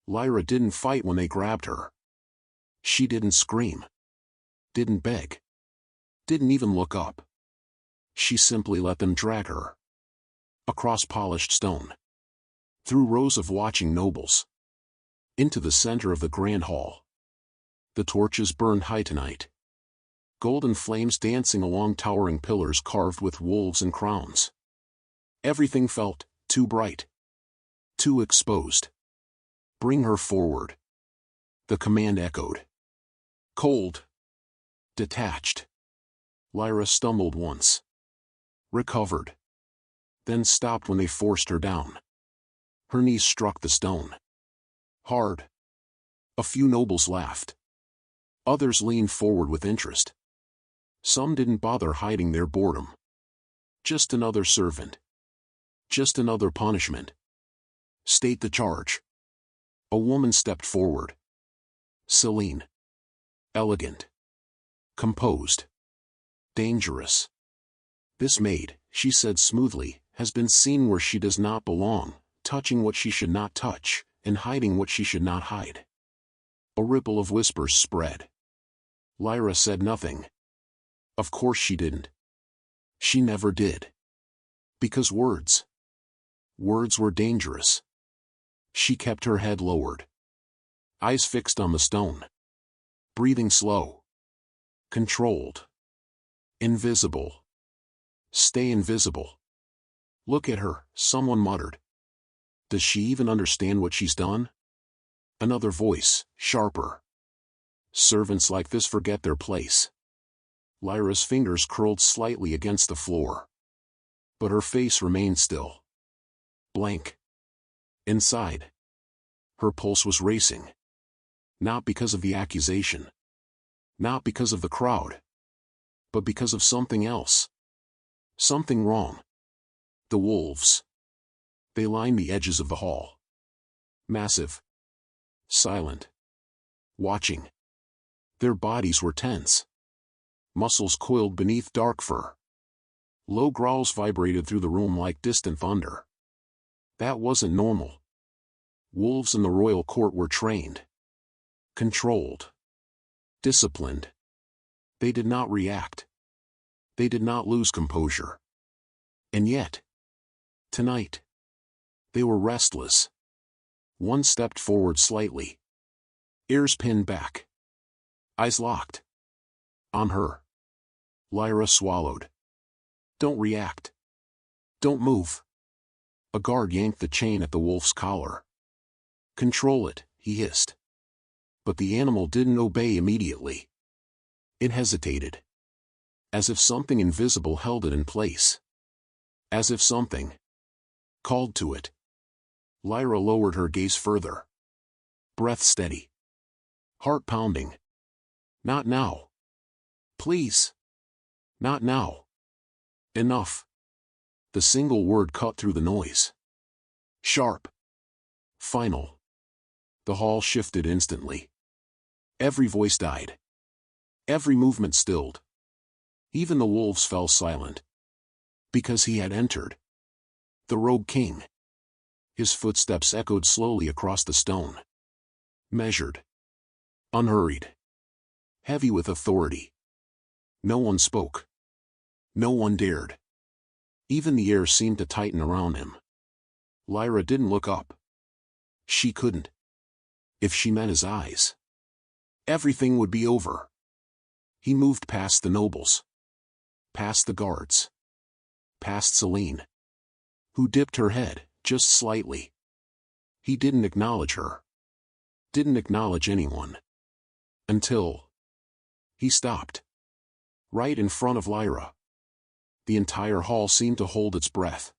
Lyra didn't fight when they grabbed her. She didn't scream. Didn't beg. Didn't even look up. She simply let them drag her. Across polished stone. Through rows of watching nobles. Into the center of the grand hall. The torches burned high tonight. Golden flames dancing along towering pillars carved with wolves and crowns. Everything felt too bright. Too exposed. Bring her forward. The command echoed. Cold. Detached. Lyra stumbled once. Recovered. Then stopped when they forced her down. Her knees struck the stone. Hard. A few nobles laughed. Others leaned forward with interest. Some didn't bother hiding their boredom. Just another servant. Just another punishment. State the charge. A woman stepped forward. Serene. Elegant. Composed. Dangerous. This maid, she said smoothly, has been seen where she does not belong, touching what she should not touch, and hiding what she should not hide. A ripple of whispers spread. Lyra said nothing. Of course she didn't. She never did. Because words were dangerous. She kept her head lowered. Eyes fixed on the stone. Breathing slow. Controlled. Invisible. Stay invisible. Look at her, someone muttered. Does she even understand what she's done? Another voice, sharper. Servants like this forget their place. Lyra's fingers curled slightly against the floor. But her face remained still. Blank. Inside. Her pulse was racing. Not because of the accusation. Not because of the crowd. But because of something else. Something wrong. The wolves. They lined the edges of the hall. Massive. Silent. Watching. Their bodies were tense. Muscles coiled beneath dark fur. Low growls vibrated through the room like distant thunder. That wasn't normal. Wolves in the royal court were trained. Controlled. Disciplined. They did not react. They did not lose composure. And yet, tonight, they were restless. One stepped forward slightly. Ears pinned back. Eyes locked. On her. Lyra swallowed. Don't react. Don't move. A guard yanked the chain at the wolf's collar. Control it, he hissed. But the animal didn't obey immediately. It hesitated. As if something invisible held it in place. As if something called to it. Lyra lowered her gaze further. Breath steady. Heart pounding. Not now. Please. Not now. Enough. The single word cut through the noise. Sharp. Final. The hall shifted instantly. Every voice died. Every movement stilled. Even the wolves fell silent. Because he had entered. The rogue king. His footsteps echoed slowly across the stone. Measured. Unhurried. Heavy with authority. No one spoke. No one dared. Even the air seemed to tighten around him. Lyra didn't look up. She couldn't. If she met his eyes, everything would be over. He moved past the nobles. Past the guards. Past Selene. Who dipped her head, just slightly. He didn't acknowledge her. Didn't acknowledge anyone. Until he stopped. Right in front of Lyra. The entire hall seemed to hold its breath.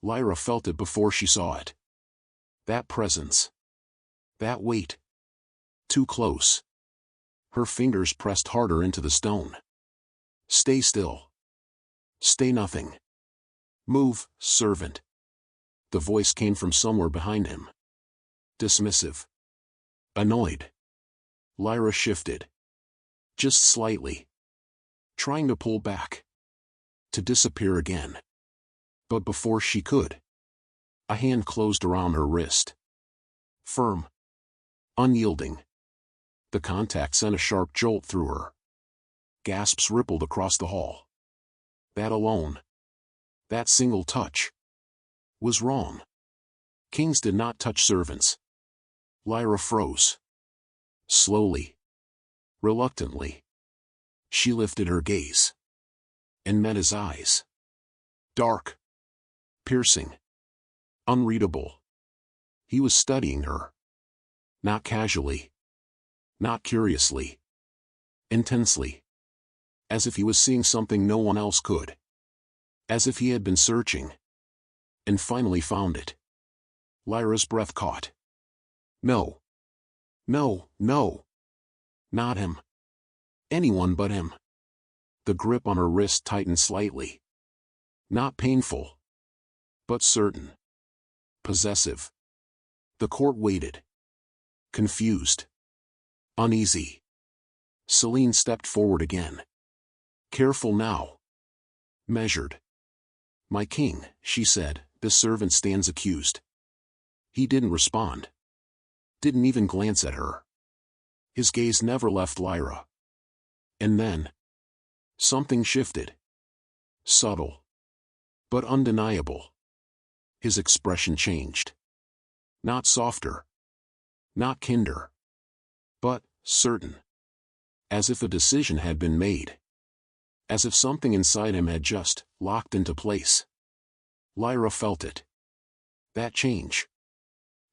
Lyra felt it before she saw it. That presence. That weight. Too close. Her fingers pressed harder into the stone. Stay still. Stay nothing. Move, servant. The voice came from somewhere behind him. Dismissive. Annoyed. Lyra shifted. Just slightly. Trying to pull back. To disappear again. But before she could, a hand closed around her wrist. Firm. unyielding. The contact sent a sharp jolt through her. Gasps rippled across the hall. That alone, that single touch, was wrong. Kings did not touch servants. Lyra froze. Slowly, reluctantly, she lifted her gaze and met his eyes. Dark, piercing, unreadable. He was studying her. Not casually. Not curiously. Intensely. As if he was seeing something no one else could. As if he had been searching. And finally found it. Lyra's breath caught. No. No, no. Not him. Anyone but him. The grip on her wrist tightened slightly. Not painful. But certain. Possessive. The court waited. Confused. Uneasy. Celine stepped forward again. Careful now. Measured. My king, she said, this servant stands accused. He didn't respond. Didn't even glance at her. His gaze never left Lyra. And then, something shifted. Subtle. But undeniable. His expression changed. Not softer. Not kinder. But certain. As if a decision had been made. As if something inside him had just locked into place. Lyra felt it. That change.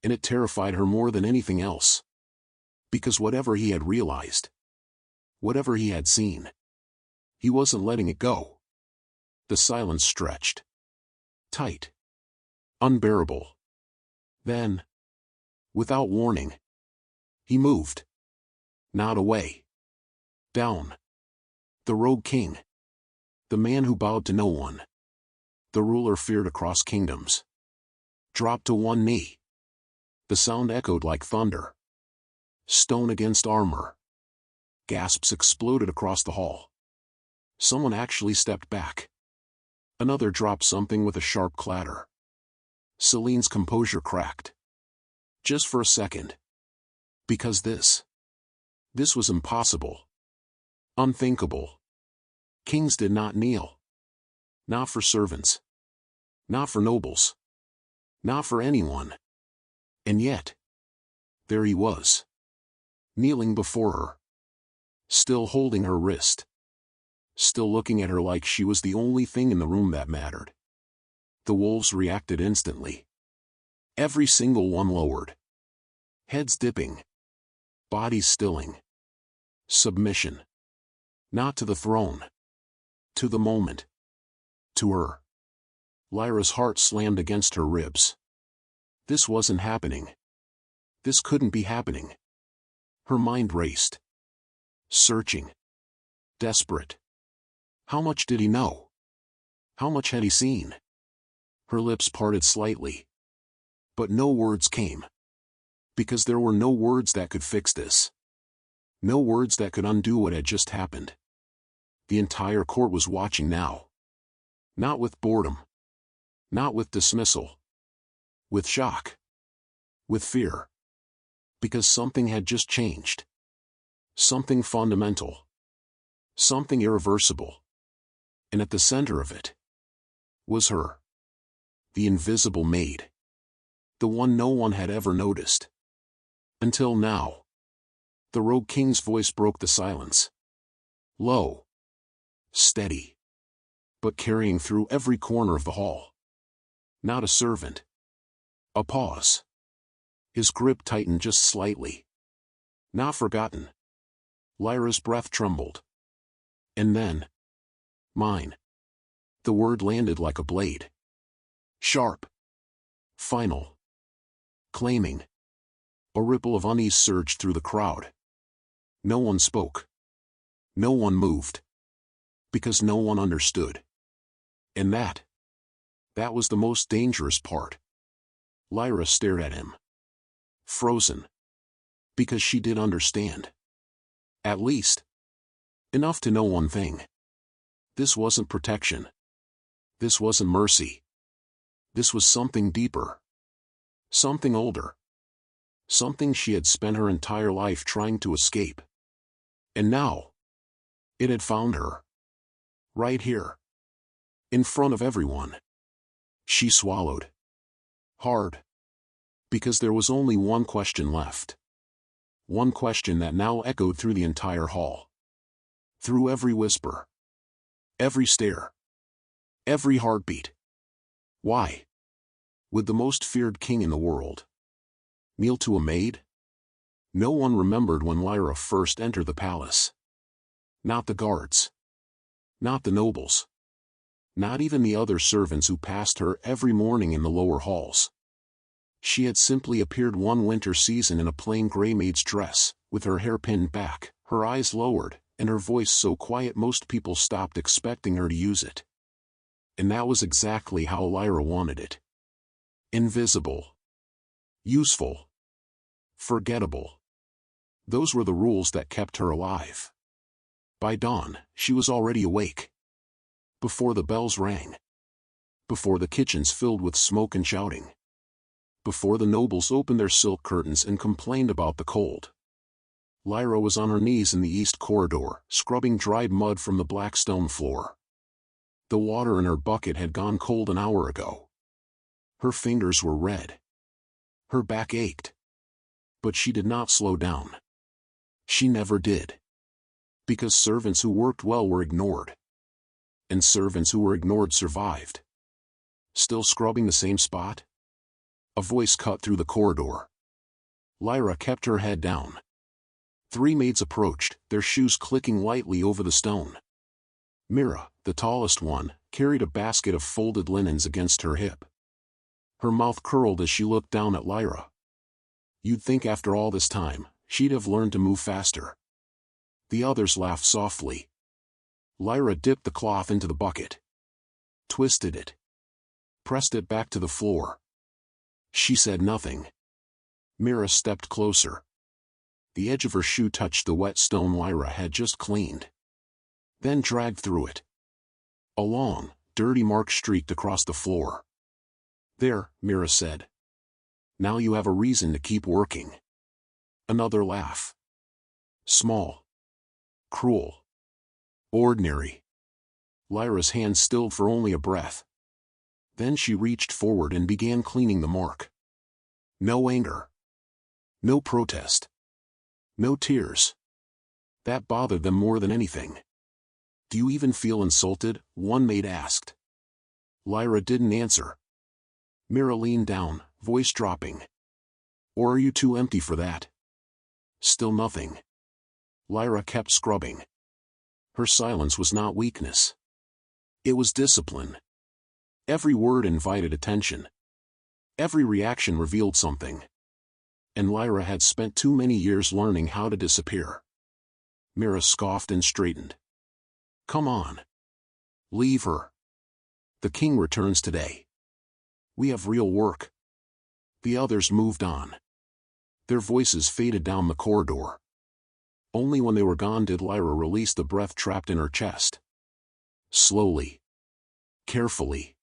And it terrified her more than anything else. Because whatever he had realized, whatever he had seen, he wasn't letting it go. The silence stretched. Tight. Unbearable. Then, without warning, he moved. Not away. Down. The rogue king. The man who bowed to no one. The ruler feared across kingdoms. Dropped to one knee. The sound echoed like thunder. Stone against armor. Gasps exploded across the hall. Someone actually stepped back. Another dropped something with a sharp clatter. Celine's composure cracked. Just for a second. Because this was impossible. Unthinkable. Kings did not kneel. Not for servants. Not for nobles. Not for anyone. And yet, there he was. Kneeling before her. Still holding her wrist. Still looking at her like she was the only thing in the room that mattered. The wolves reacted instantly. Every single one lowered. Heads dipping. Bodies stilling. Submission. Not to the throne. To the moment. To her. Lyra's heart slammed against her ribs. This wasn't happening. This couldn't be happening. Her mind raced. Searching. Desperate. How much did he know? How much had he seen? Her lips parted slightly. But no words came. Because there were no words that could fix this. No words that could undo what had just happened. The entire court was watching now. Not with boredom. Not with dismissal. With shock. With fear. Because something had just changed. Something fundamental. Something irreversible. And at the center of it was her. The invisible maid. The one no one had ever noticed. Until now. The rogue king's voice broke the silence. Low. Steady. But carrying through every corner of the hall. Not a servant. A pause. His grip tightened just slightly. Not forgotten. Lyra's breath trembled. And then. Mine. The word landed like a blade. Sharp. Final. Claiming. A ripple of unease surged through the crowd. No one spoke. No one moved. Because no one understood. And that was the most dangerous part. Lyra stared at him. Frozen. Because she did understand. At least. Enough to know one thing. This wasn't protection. This wasn't mercy. This was something deeper. Something older. Something she had spent her entire life trying to escape. And now, it had found her. Right here. In front of everyone. She swallowed. Hard. Because there was only one question left. One question that now echoed through the entire hall. Through every whisper. Every stare. Every heartbeat. Why? Would the most feared king in the world kneel to a maid? No one remembered when Lyra first entered the palace. Not the guards. Not the nobles. Not even the other servants who passed her every morning in the lower halls. She had simply appeared one winter season in a plain gray maid's dress, with her hair pinned back, her eyes lowered, and her voice so quiet most people stopped expecting her to use it. And that was exactly how Lyra wanted it. Invisible. Useful. Forgettable. Those were the rules that kept her alive. By dawn, she was already awake. Before the bells rang. Before the kitchens filled with smoke and shouting. Before the nobles opened their silk curtains and complained about the cold. Lyra was on her knees in the east corridor, scrubbing dried mud from the black stone floor. The water in her bucket had gone cold an hour ago. Her fingers were red. Her back ached. But she did not slow down. She never did. Because servants who worked well were ignored. And servants who were ignored survived. Still scrubbing the same spot? A voice cut through the corridor. Lyra kept her head down. 3 maids approached, their shoes clicking lightly over the stone. Mira, the tallest one, carried a basket of folded linens against her hip. Her mouth curled as she looked down at Lyra. You'd think after all this time, she'd have learned to move faster. The others laughed softly. Lyra dipped the cloth into the bucket. Twisted it. Pressed it back to the floor. She said nothing. Mira stepped closer. The edge of her shoe touched the wet stone Lyra had just cleaned. Then dragged through it. A long, dirty mark streaked across the floor. There, Mira said. Now you have a reason to keep working. Another laugh. Small. Cruel. Ordinary. Lyra's hand stilled for only a breath. Then she reached forward and began cleaning the mark. No anger. No protest. No tears. That bothered them more than anything. Do you even feel insulted? One maid asked. Lyra didn't answer. Mira leaned down, voice dropping. Or are you too empty for that? Still nothing. Lyra kept scrubbing. Her silence was not weakness. It was discipline. Every word invited attention. Every reaction revealed something. And Lyra had spent too many years learning how to disappear. Mira scoffed and straightened. Come on. Leave her. The king returns today. We have real work. The others moved on. Their voices faded down the corridor. Only when they were gone did Lyra release the breath trapped in her chest. Slowly. Carefully.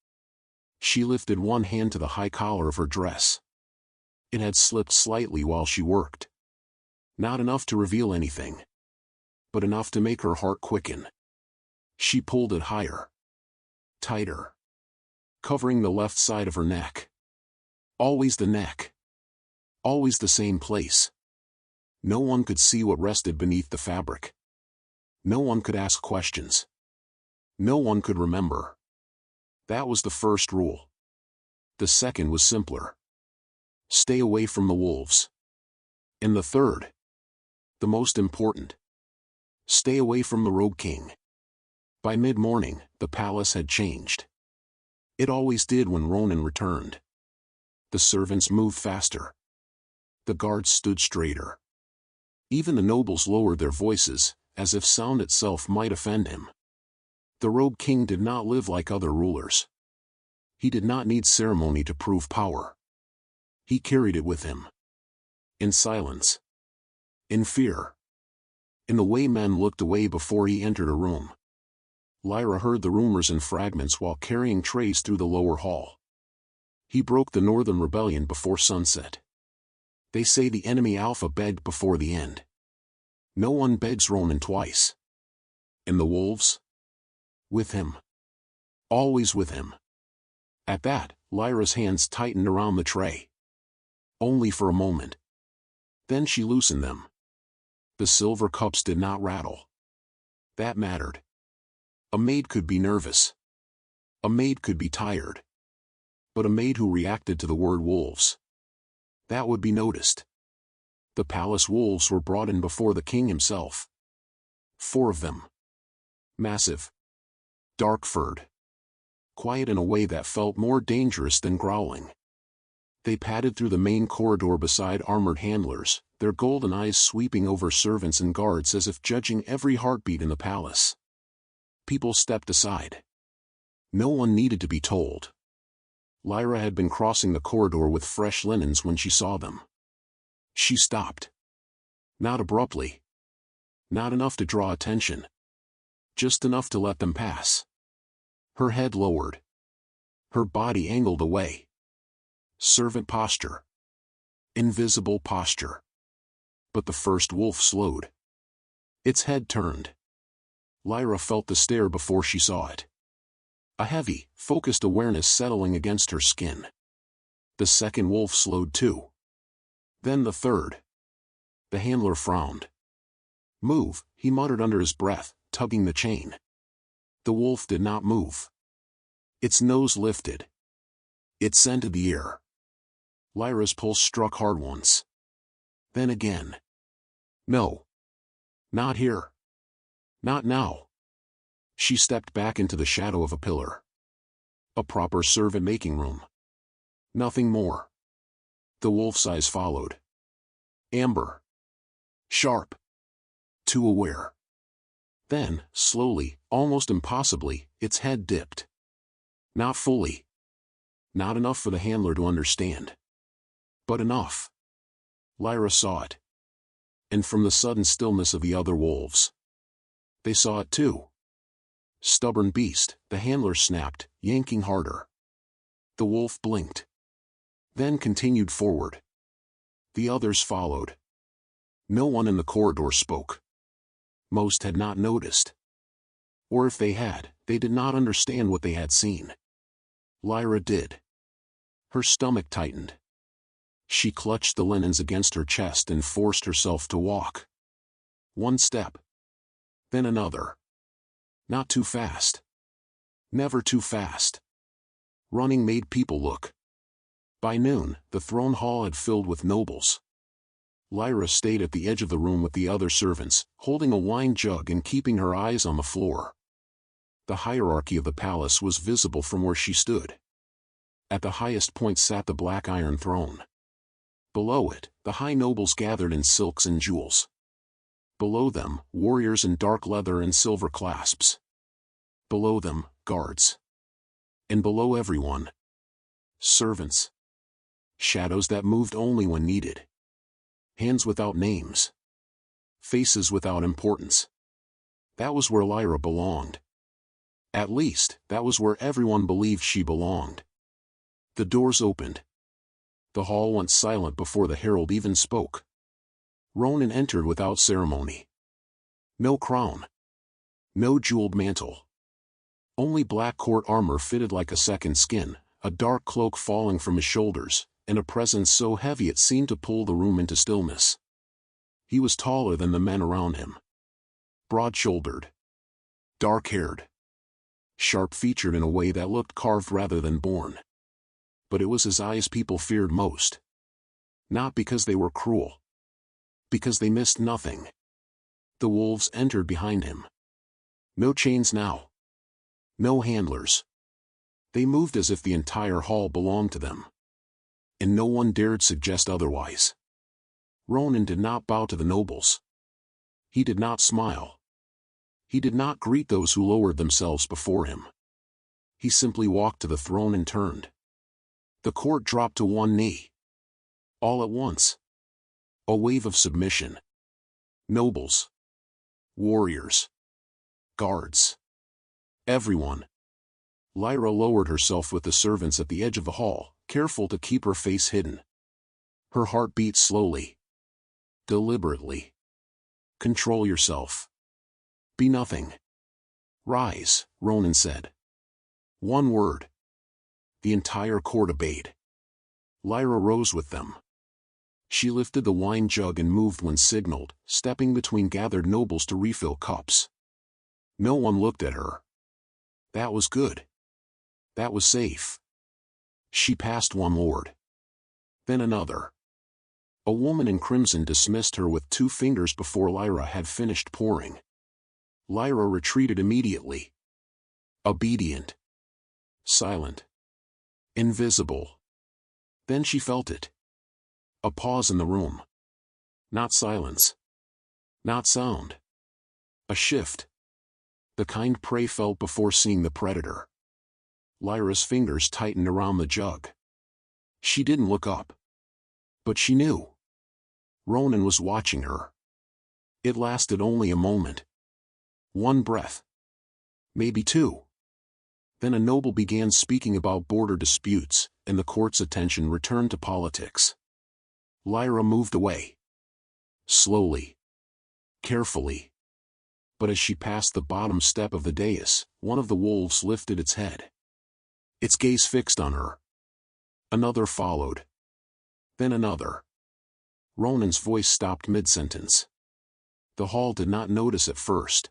She lifted one hand to the high collar of her dress. It had slipped slightly while she worked. Not enough to reveal anything. But enough to make her heart quicken. She pulled it higher. Tighter. Covering the left side of her neck. Always the neck. Always the same place. No one could see what rested beneath the fabric. No one could ask questions. No one could remember. That was the first rule. The second was simpler. Stay away from the wolves. And the third, the most important, stay away from the rogue king. By mid-morning, the palace had changed. It always did when Ronan returned. The servants moved faster. The guards stood straighter. Even the nobles lowered their voices, as if sound itself might offend him. The rogue king did not live like other rulers. He did not need ceremony to prove power. He carried it with him. In silence. In fear. In the way men looked away before he entered a room. Lyra heard the rumors in fragments while carrying trays through the lower hall. He broke the northern rebellion before sunset. They say the enemy Alpha begged before the end. No one begs Ronan twice. And the wolves? With him. Always with him. At that, Lyra's hands tightened around the tray. Only for a moment. Then she loosened them. The silver cups did not rattle. That mattered. A maid could be nervous. A maid could be tired. But a maid who reacted to the word wolves. That would be noticed. The palace wolves were brought in before the king himself. 4 of them. Massive. Dark-furred. Quiet in a way that felt more dangerous than growling. They padded through the main corridor beside armored handlers, their golden eyes sweeping over servants and guards as if judging every heartbeat in the palace. People stepped aside. No one needed to be told. Lyra had been crossing the corridor with fresh linens when she saw them. She stopped. Not abruptly. Not enough to draw attention. Just enough to let them pass. Her head lowered. Her body angled away. Servant posture. Invisible posture. But the first wolf slowed. Its head turned. Lyra felt the stare before she saw it. A heavy, focused awareness settling against her skin. The second wolf slowed too. Then the third. The handler frowned. Move, he muttered under his breath, tugging the chain. The wolf did not move. Its nose lifted. It scented the air. Lyra's pulse struck hard once. Then again. No. Not here. Not now. She stepped back into the shadow of a pillar. A proper servant-making room. Nothing more. The wolf's eyes followed. Amber. Sharp. Too aware. Then, slowly, almost impossibly, its head dipped. Not fully. Not enough for the handler to understand. But enough. Lyra saw it. And from the sudden stillness of the other wolves. They saw it too. Stubborn beast, the handler snapped, yanking harder. The wolf blinked. Then continued forward. The others followed. No one in the corridor spoke. Most had not noticed. Or if they had, they did not understand what they had seen. Lyra did. Her stomach tightened. She clutched the linens against her chest and forced herself to walk. One step. Then another. Not too fast. Never too fast. Running made people look. By noon, the throne hall had filled with nobles. Lyra stayed at the edge of the room with the other servants, holding a wine jug and keeping her eyes on the floor. The hierarchy of the palace was visible from where she stood. At the highest point sat the black iron throne. Below it, the high nobles gathered in silks and jewels. Below them, warriors in dark leather and silver clasps. Below them, guards. And below everyone, servants. Shadows that moved only when needed. Hands without names. Faces without importance. That was where Lyra belonged. At least, that was where everyone believed she belonged. The doors opened. The hall went silent before the herald even spoke. Ronan entered without ceremony. No crown. No jeweled mantle. Only black court armor fitted like a second skin, a dark cloak falling from his shoulders, and a presence so heavy it seemed to pull the room into stillness. He was taller than the men around him. Broad-shouldered. Dark-haired. Sharp-featured in a way that looked carved rather than born. But it was his eyes people feared most. Not because they were cruel. Because they missed nothing. The wolves entered behind him. No chains now. No handlers. They moved as if the entire hall belonged to them. And no one dared suggest otherwise. Ronan did not bow to the nobles. He did not smile. He did not greet those who lowered themselves before him. He simply walked to the throne and turned. The court dropped to one knee. All at once. A wave of submission. Nobles. Warriors. Guards. Everyone. Lyra lowered herself with the servants at the edge of the hall, careful to keep her face hidden. Her heart beat slowly. Deliberately. Control yourself. Be nothing. Rise, Ronan said. One word. The entire court obeyed. Lyra rose with them. She lifted the wine jug and moved when signaled, stepping between gathered nobles to refill cups. No one looked at her. That was good. That was safe. She passed one lord. Then another. A woman in crimson dismissed her with 2 fingers before Lyra had finished pouring. Lyra retreated immediately. Obedient. Silent. Invisible. Then she felt it. A pause in the room. Not silence. Not sound. A shift. The kind prey felt before seeing the predator. Lyra's fingers tightened around the jug. She didn't look up. But she knew. Ronan was watching her. It lasted only a moment. 1 breath. Maybe 2. Then a noble began speaking about border disputes, and the court's attention returned to politics. Lyra moved away. Slowly. Carefully. But as she passed the bottom step of the dais, one of the wolves lifted its head. Its gaze fixed on her. Another followed. Then another. Ronan's voice stopped mid-sentence. The hall did not notice at first.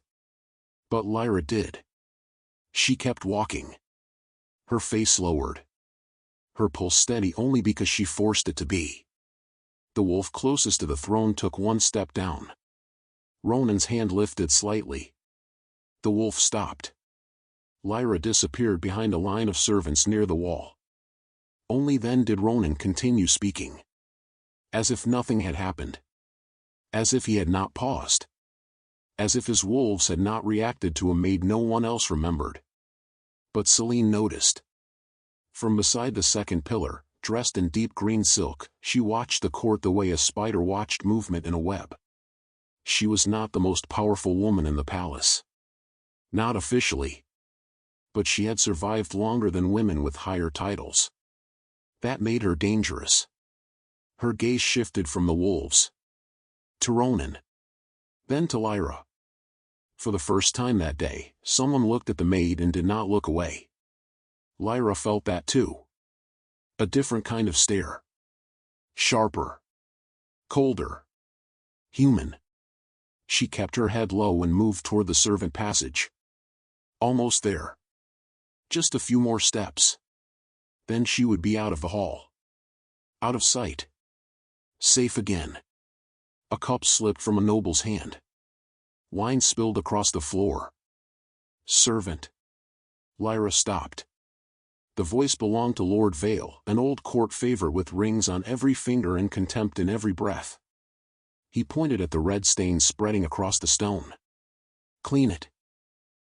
But Lyra did. She kept walking. Her face lowered. Her pulse steady only because she forced it to be. The wolf closest to the throne took 1 step down. Ronan's hand lifted slightly. The wolf stopped. Lyra disappeared behind a line of servants near the wall. Only then did Ronan continue speaking. As if nothing had happened. As if he had not paused. As if his wolves had not reacted to a maid no one else remembered. But Celine noticed. From beside the second pillar, dressed in deep green silk, she watched the court the way a spider watched movement in a web. She was not the most powerful woman in the palace. Not officially. But she had survived longer than women with higher titles. That made her dangerous. Her gaze shifted from the wolves. To Ronan. Then to Lyra. For the first time that day, someone looked at the maid and did not look away. Lyra felt that too. A different kind of stare. Sharper. Colder. Human. She kept her head low and moved toward the servant passage. Almost there. Just a few more steps. Then she would be out of the hall. Out of sight. Safe again. A cup slipped from a noble's hand. Wine spilled across the floor. Servant. Lyra stopped. The voice belonged to Lord Vale, an old court favorite with rings on every finger and contempt in every breath. He pointed at the red stains spreading across the stone. Clean it.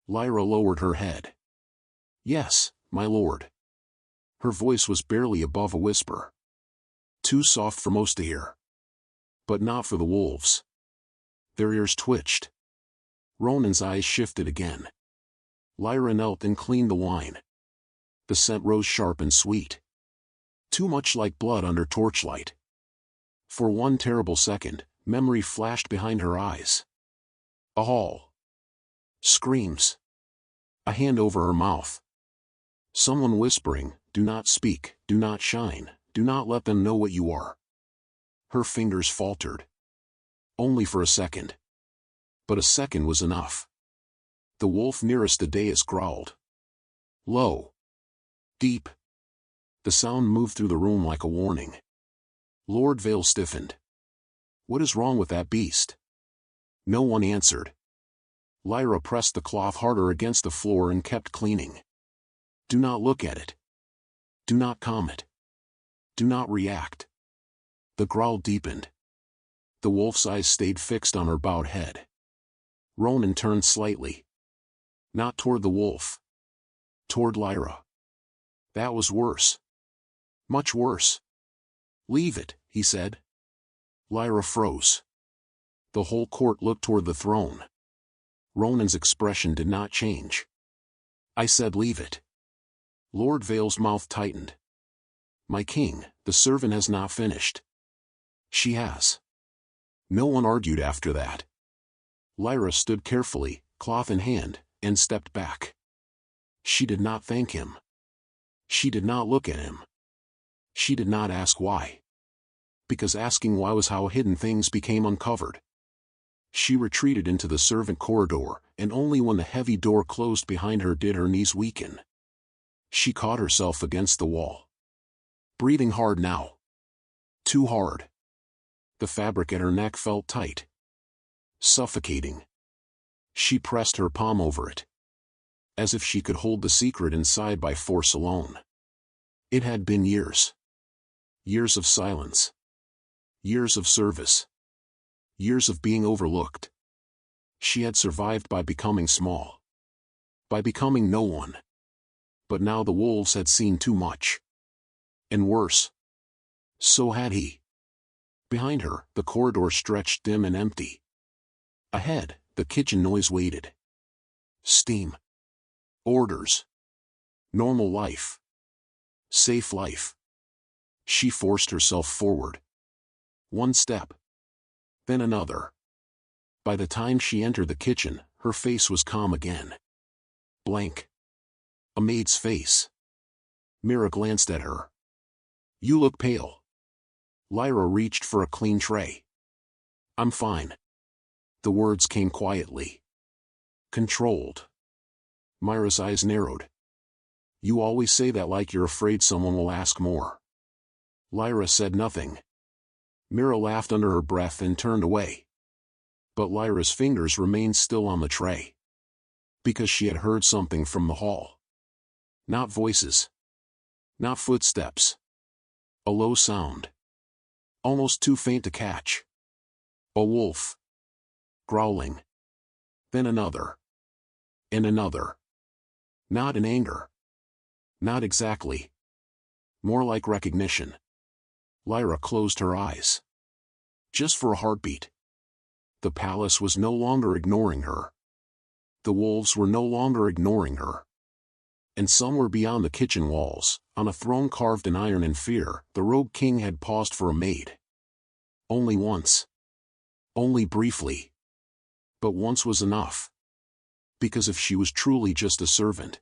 Lyra lowered her head. Yes, my lord. Her voice was barely above a whisper. Too soft for most to hear. But not for the wolves. Their ears twitched. Ronan's eyes shifted again. Lyra knelt and cleaned the wine. The scent rose sharp and sweet. Too much like blood under torchlight. For 1 terrible second, memory flashed behind her eyes. A hall. Screams. A hand over her mouth. Someone whispering, do not speak, do not shine, do not let them know what you are. Her fingers faltered. Only for a second. But a second was enough. The wolf nearest the dais growled. Low. Deep. The sound moved through the room like a warning. Lord Vale stiffened. What is wrong with that beast? No one answered. Lyra pressed the cloth harder against the floor and kept cleaning. Do not look at it. Do not comment. Do not react. The growl deepened. The wolf's eyes stayed fixed on her bowed head. Ronan turned slightly. Not toward the wolf. Toward Lyra. That was worse. Much worse. Leave it, he said. Lyra froze. The whole court looked toward the throne. Ronan's expression did not change. I said leave it. Lord Vale's mouth tightened. My king, the servant has not finished. She has. No one argued after that. Lyra stood carefully, cloth in hand, and stepped back. She did not thank him. She did not look at him. She did not ask why. Because asking why was how hidden things became uncovered. She retreated into the servant corridor, and only when the heavy door closed behind her did her knees weaken. She caught herself against the wall. Breathing hard now. Too hard. The fabric at her neck felt tight. Suffocating. She pressed her palm over it. As if she could hold the secret inside by force alone. It had been years. Years of silence. Years of service. Years of being overlooked. She had survived by becoming small. By becoming no one. But now the wolves had seen too much. And worse. So had he. Behind her, the corridor stretched dim and empty. Ahead, the kitchen noise waited. Steam. Orders. Normal life. Safe life. She forced herself forward. One step. Then another. By the time she entered the kitchen, her face was calm again. Blank. A maid's face. Mira glanced at her. You look pale. Lyra reached for a clean tray. I'm fine. The words came quietly. Controlled. Myra's eyes narrowed. You always say that like you're afraid someone will ask more. Lyra said nothing. Mira laughed under her breath and turned away. But Lyra's fingers remained still on the tray. Because she had heard something from the hall. Not voices. Not footsteps. A low sound. Almost too faint to catch. A wolf. Growling. Then another. And another. Not in anger. Not exactly. More like recognition. Lyra closed her eyes. Just for a heartbeat. The palace was no longer ignoring her. The wolves were no longer ignoring her. And somewhere beyond the kitchen walls, on a throne carved in iron and fear, the rogue king had paused for a maid. Only once. Only briefly. But once was enough. Because if she was truly just a servant,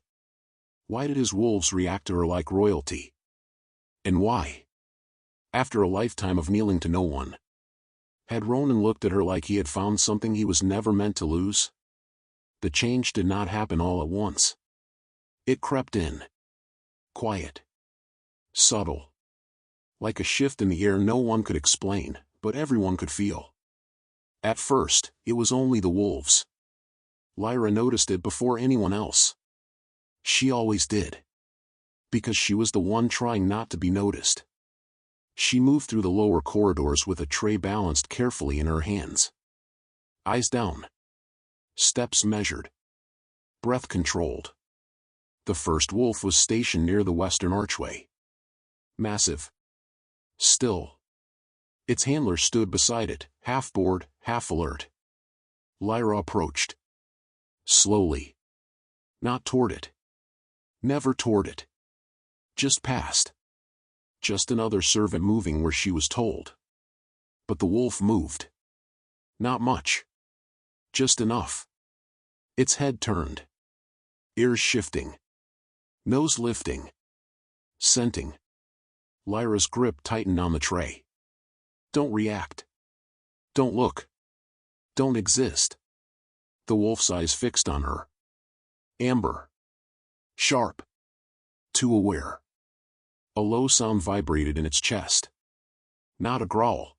why did his wolves react to her like royalty? And why? After a lifetime of kneeling to no one, had Ronan looked at her like he had found something he was never meant to lose? The change did not happen all at once. It crept in. Quiet. Subtle. Like a shift in the air no one could explain, but everyone could feel. At first, it was only the wolves. Lyra noticed it before anyone else. She always did. Because she was the one trying not to be noticed. She moved through the lower corridors with a tray balanced carefully in her hands. Eyes down. Steps measured. Breath controlled. The first wolf was stationed near the western archway. Massive. Still. Its handler stood beside it, half bored, half alert. Lyra approached. Slowly. Not toward it. Never toward it. Just past. Just another servant moving where she was told. But the wolf moved. Not much. Just enough. Its head turned. Ears shifting. Nose lifting. Scenting. Lyra's grip tightened on the tray. Don't react. Don't look. Don't exist. The wolf's eyes fixed on her. Amber. Sharp. Too aware. A low sound vibrated in its chest. Not a growl.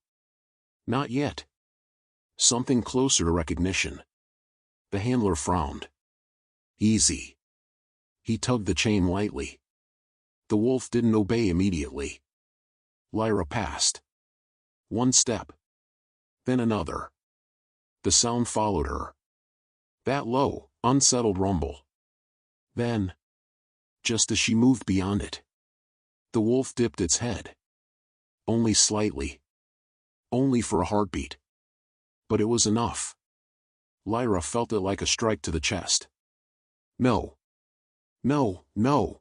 Not yet. Something closer to recognition. The handler frowned. Easy. He tugged the chain lightly. The wolf didn't obey immediately. Lyra passed. One step. Then another. The sound followed her. That low, unsettled rumble. Then, just as she moved beyond it, the wolf dipped its head. Only slightly. Only for a heartbeat. But it was enough. Lyra felt it like a strike to the chest. No. No, no.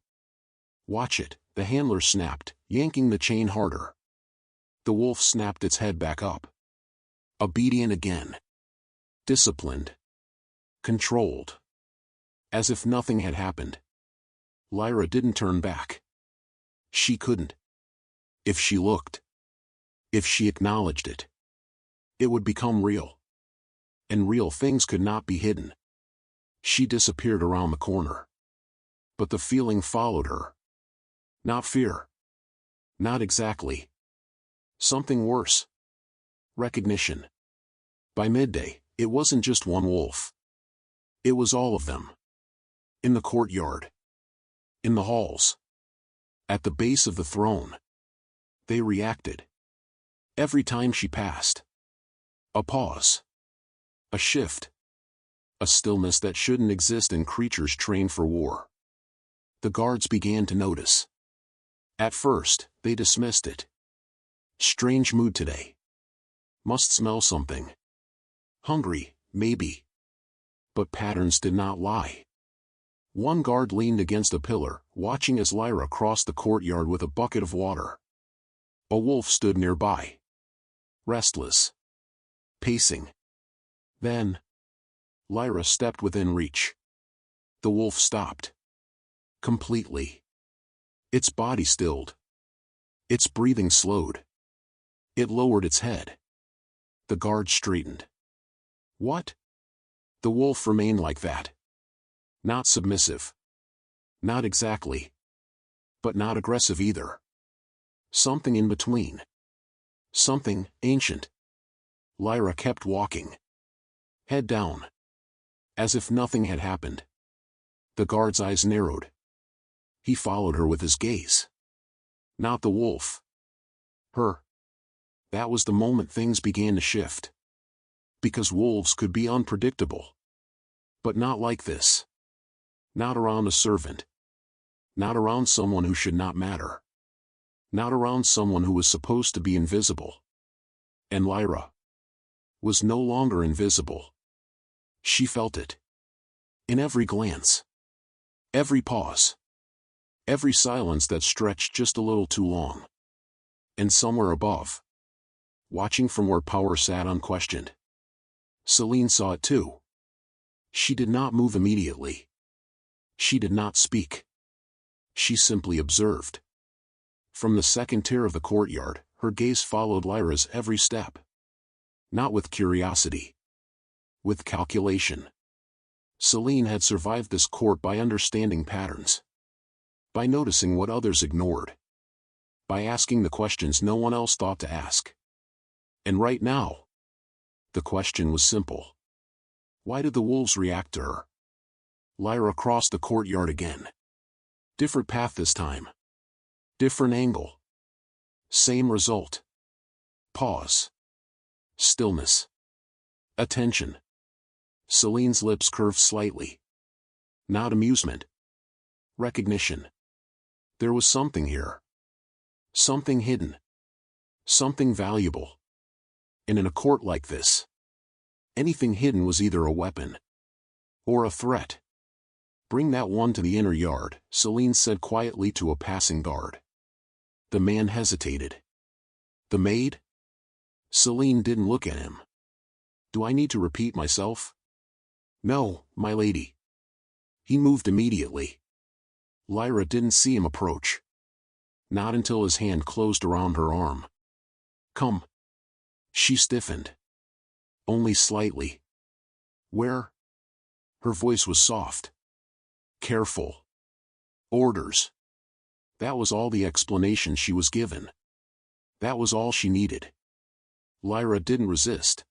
Watch it, the handler snapped, yanking the chain harder. The wolf snapped its head back up. Obedient again. Disciplined. Controlled. As if nothing had happened. Lyra didn't turn back. She couldn't. If she looked. If she acknowledged it. It would become real. And real things could not be hidden. She disappeared around the corner. But the feeling followed her. Not fear. Not exactly. Something worse. Recognition. By midday, it wasn't just one wolf. It was all of them. In the courtyard. In the halls. At the base of the throne. They reacted. Every time she passed. A pause. A shift. A stillness that shouldn't exist in creatures trained for war. The guards began to notice. At first, they dismissed it. Strange mood today. Must smell something. Hungry, maybe. But patterns did not lie. One guard leaned against a pillar, watching as Lyra crossed the courtyard with a bucket of water. A wolf stood nearby. Restless. Pacing. Then, Lyra stepped within reach. The wolf stopped. Completely. Its body stilled. Its breathing slowed. It lowered its head. The guard straightened. What? The wolf remained like that. Not submissive. Not exactly. But not aggressive either. Something in between. Something ancient. Lyra kept walking. Head down. As if nothing had happened. The guard's eyes narrowed. He followed her with his gaze. Not the wolf. Her. That was the moment things began to shift. Because wolves could be unpredictable. But not like this. Not around a servant. Not around someone who should not matter. Not around someone who was supposed to be invisible. And Lyra was no longer invisible. She felt it. In every glance. Every pause. Every silence that stretched just a little too long. And somewhere above. Watching from where power sat unquestioned. Celine saw it too. She did not move immediately. She did not speak. She simply observed. From the second tier of the courtyard, her gaze followed Lyra's every step. Not with curiosity. With calculation. Celine had survived this court by understanding patterns. By noticing what others ignored. By asking the questions no one else thought to ask. And right now, the question was simple. Why did the wolves react to her? Lyra crossed the courtyard again. Different path this time. Different angle. Same result. Pause. Stillness. Attention. Celine's lips curved slightly. Not amusement. Recognition. There was something here. Something hidden. Something valuable. And in a court like this, anything hidden was either a weapon or a threat. Bring that one to the inner yard, Celine said quietly to a passing guard. The man hesitated. The maid? Celine didn't look at him. Do I need to repeat myself? No, my lady. He moved immediately. Lyra didn't see him approach. Not until his hand closed around her arm. Come. She stiffened. Only slightly. Where? Her voice was soft. Careful. Orders. That was all the explanation she was given. That was all she needed. Lyra didn't resist.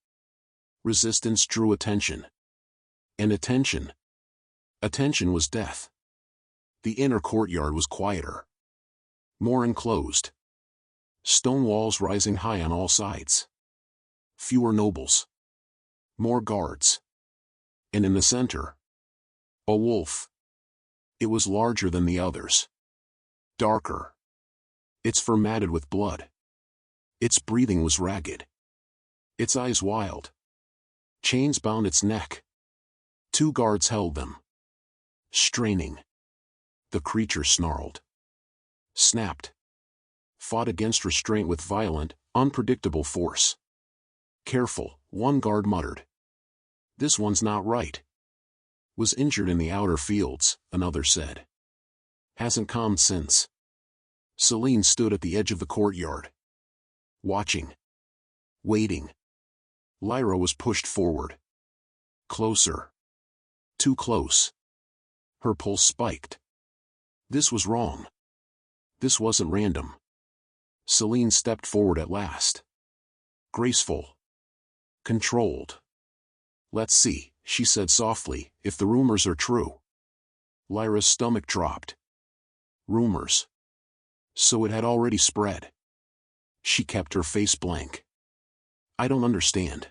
Resistance drew attention. And attention was death. The inner courtyard was quieter. More enclosed. Stone walls rising high on all sides. Fewer nobles. More guards. And in the center, a wolf. It was larger than the others. Darker. Its fur matted with blood. Its breathing was ragged. Its eyes wild. Chains bound its neck. 2 guards held them. Straining. The creature snarled. Snapped. Fought against restraint with violent, Unpredictable force. Careful, one guard muttered. This one's not right. Was injured in the outer fields, another said. Hasn't calmed since. Celine stood at the edge of the courtyard. Watching. Waiting. Lyra was pushed forward. Closer. Too close. Her pulse spiked. This was wrong. This wasn't random. Celine stepped forward at last. Graceful. Controlled. Let's see, she said softly, if the rumors are true. Lyra's stomach dropped. Rumors. So it had already spread. She kept her face blank. I don't understand.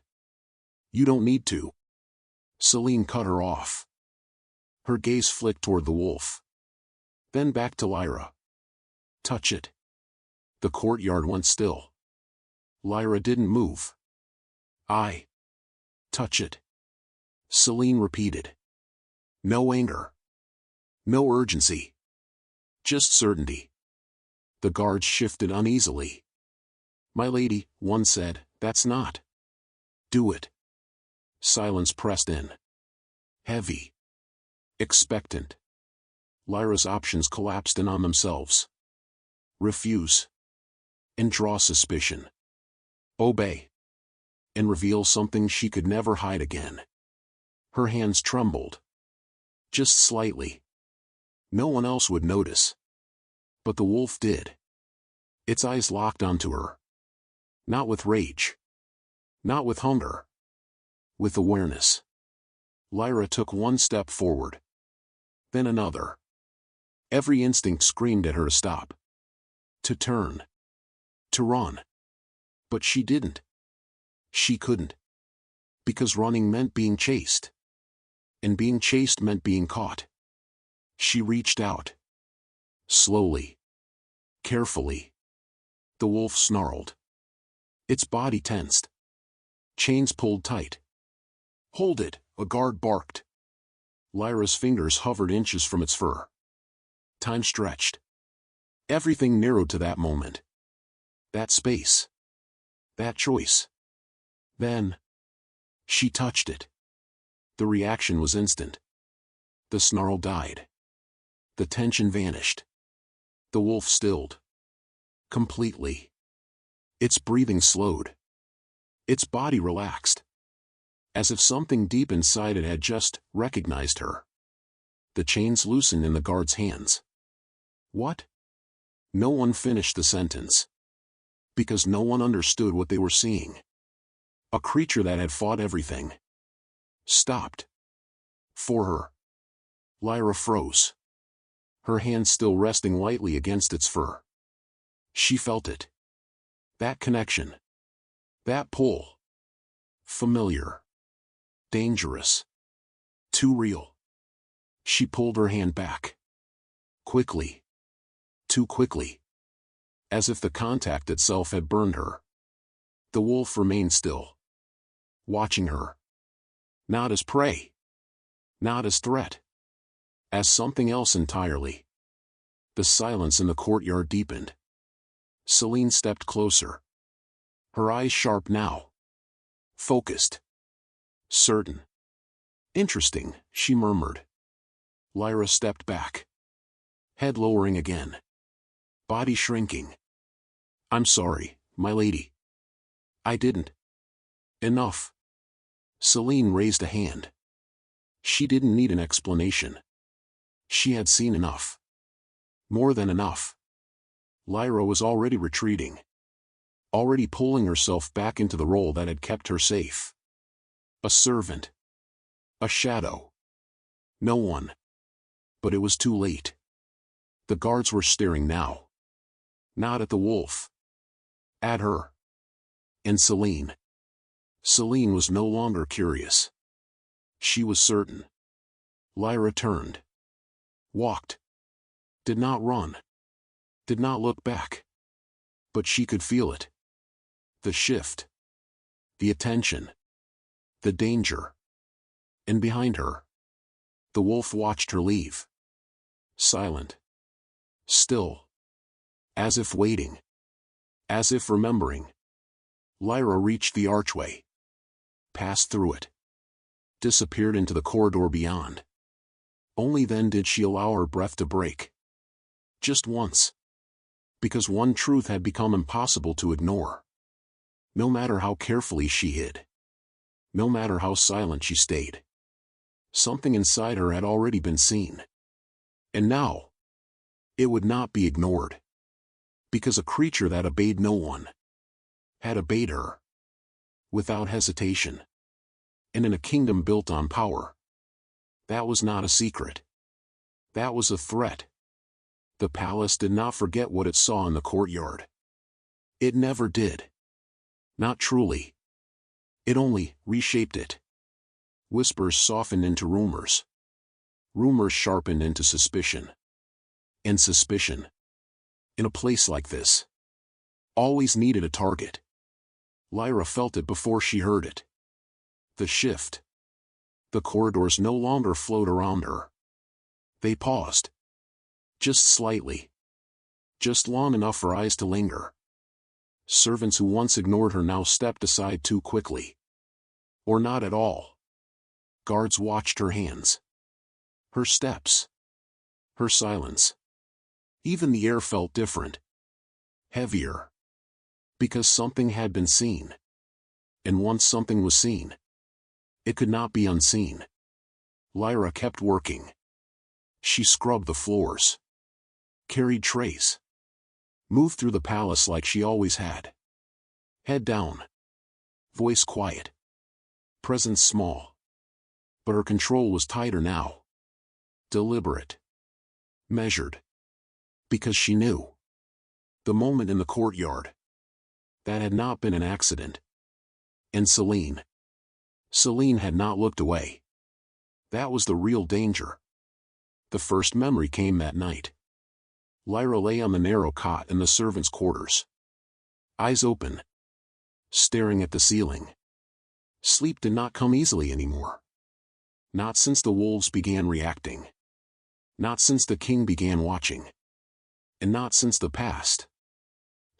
You don't need to. Celine cut her off. Her gaze flicked toward the wolf. Then back to Lyra. Touch it. The courtyard went still. Lyra didn't move. I. Touch it. Celine repeated. No anger. No urgency. Just certainty. The guards shifted uneasily. My lady, one said, that's not. Do it. Silence pressed in. Heavy. Expectant. Lyra's options collapsed in on themselves. Refuse. And draw suspicion. Obey. And reveal something she could never hide again. Her hands trembled. Just slightly. No one else would notice. But the wolf did. Its eyes locked onto her. Not with rage. Not with hunger. With awareness. Lyra took one step forward. Then another. Every instinct screamed at her to stop. To turn. To run. But she didn't. She couldn't. Because running meant being chased. And being chased meant being caught. She reached out. Slowly. Carefully. The wolf snarled. Its body tensed. Chains pulled tight. Hold it, a guard barked. Lyra's fingers hovered inches from its fur. Time stretched. Everything narrowed to that moment. That space. That choice. Then. She touched it. The reaction was instant. The snarl died. The tension vanished. The wolf stilled. Completely. Its breathing slowed. Its body relaxed. As if something deep inside it had just recognized her. The chains loosened in the guard's hands. What? No one finished the sentence. Because no one understood what they were seeing. A creature that had fought everything. Stopped. For her. Lyra froze. Her hand still resting lightly against its fur. She felt it. That connection. That pull. Familiar. Dangerous. Too real. She pulled her hand back. Quickly. Too quickly. As if the contact itself had burned her. The wolf remained still. Watching her. Not as prey. Not as threat. As something else entirely. The silence in the courtyard deepened. Celine stepped closer. Her eyes sharp now. Focused. Certain. Interesting, she murmured. Lyra stepped back. Head lowering again. Body shrinking. I'm sorry, my lady. I didn't. Enough. Celine raised a hand. She didn't need an explanation. She had seen enough. More than enough. Lyra was already retreating. Already pulling herself back into the role that had kept her safe. A servant. A shadow. No one. But it was too late. The guards were staring now. Not at the wolf. At her. And Celine. Celine was no longer curious. She was certain. Lyra turned. Walked. Did not run. Did not look back. But she could feel it. The shift. The attention. The danger. And behind her. The wolf watched her leave. Silent. Still. As if waiting. As if remembering. Lyra reached the archway, passed through it, disappeared into the corridor beyond. Only then did she allow her breath to break. Just once. Because one truth had become impossible to ignore. No matter how carefully she hid. No matter how silent she stayed. Something inside her had already been seen. And now, it would not be ignored. Because a creature that obeyed no one had obeyed her. Without hesitation. And in a kingdom built on power. That was not a secret. That was a threat. The palace did not forget what it saw in the courtyard. It never did. Not truly. It only reshaped it. Whispers softened into rumors. Rumors sharpened into suspicion. And suspicion, in a place like this, always needed a target. Lyra felt it before she heard it. The shift. The corridors no longer flowed around her. They paused. Just slightly. Just long enough for eyes to linger. Servants who once ignored her now stepped aside too quickly. Or not at all. Guards watched her hands. Her steps. Her silence. Even the air felt different. Heavier. Because something had been seen. And once something was seen, it could not be unseen. Lyra kept working. She scrubbed the floors. Carried trays. Moved through the palace like she always had. Head down. Voice quiet. Presence small. But her control was tighter now. Deliberate. Measured. Because she knew. The moment in the courtyard. That had not been an accident. And Celine had not looked away. That was the real danger. The first memory came that night. Lyra lay on the narrow cot in the servants' quarters. Eyes open. Staring at the ceiling. Sleep did not come easily anymore. Not since the wolves began reacting. Not since the king began watching. And not since the past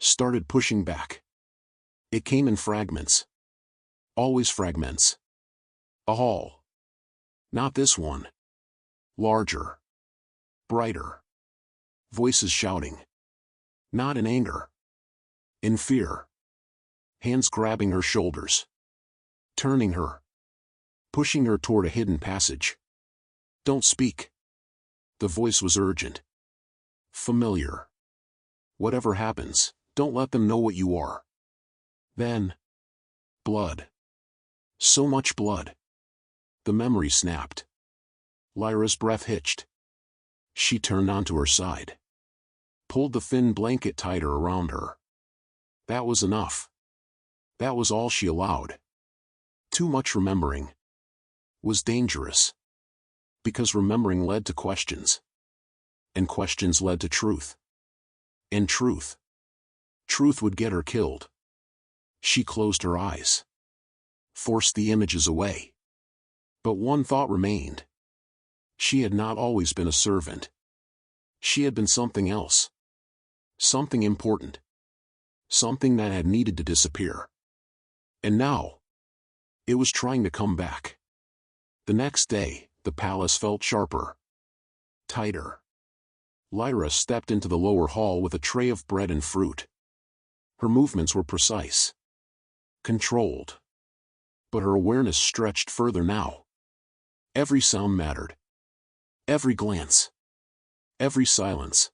started pushing back. It came in fragments. Always fragments. A hall. Not this one. Larger. Brighter. Voices shouting. Not in anger. In fear. Hands grabbing her shoulders. Turning her. Pushing her toward a hidden passage. Don't speak. The voice was urgent. Familiar. Whatever happens, don't let them know what you are. Then. Blood. So much blood. The memory snapped. Lyra's breath hitched. She turned onto her side. Pulled the thin blanket tighter around her. That was enough. That was all she allowed. Too much remembering was dangerous. Because remembering led to questions. And questions led to truth. And truth would get her killed. She closed her eyes. Forced the images away. But one thought remained. She had not always been a servant. She had been something else. Something important. Something that had needed to disappear. And now, it was trying to come back. The next day, the palace felt sharper. Tighter. Lyra stepped into the lower hall with a tray of bread and fruit. Her movements were precise. Controlled. But her awareness stretched further now. Every sound mattered. Every glance. Every silence.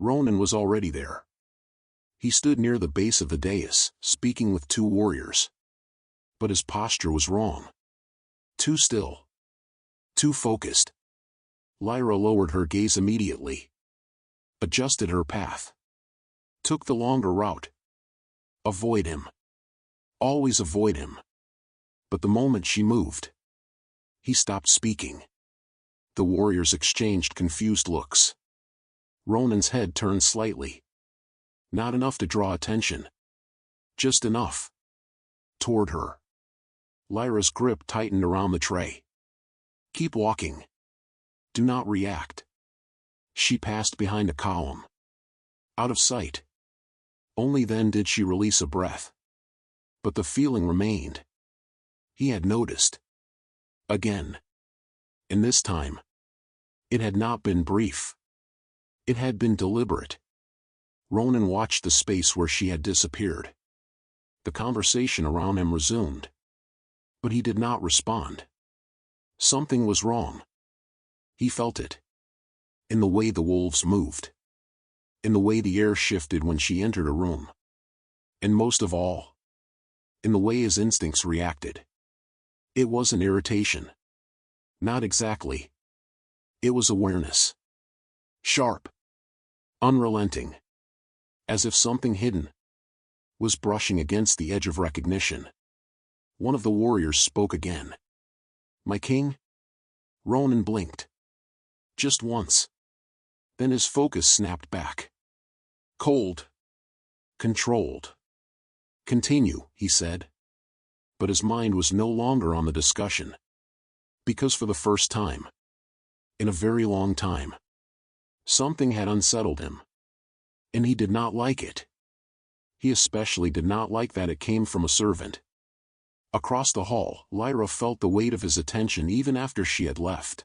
Ronan was already there. He stood near the base of the dais, speaking with two warriors. But his posture was wrong. Too still. Too focused. Lyra lowered her gaze immediately. Adjusted her path. Took the longer route. Avoid him. Always avoid him. But the moment she moved, he stopped speaking. The warriors exchanged confused looks. Ronan's head turned slightly. Not enough to draw attention. Just enough. Toward her. Lyra's grip tightened around the tray. Keep walking. Do not react. She passed behind a column. Out of sight. Only then did she release a breath. But the feeling remained. He had noticed. Again. And this time, it had not been brief. It had been deliberate. Ronan watched the space where she had disappeared. The conversation around him resumed. But he did not respond. Something was wrong. He felt it. In the way the wolves moved. In the way the air shifted when she entered a room. And most of all, in the way his instincts reacted. It wasn't irritation. Not exactly. It was awareness. Sharp. Unrelenting. As if something hidden was brushing against the edge of recognition. One of the warriors spoke again. "My king?" Ronan blinked. Just once. Then his focus snapped back. Cold. Controlled. "Continue," he said. But his mind was no longer on the discussion. Because for the first time, in a very long time, something had unsettled him. And he did not like it. He especially did not like that it came from a servant. Across the hall, Lyra felt the weight of his attention even after she had left.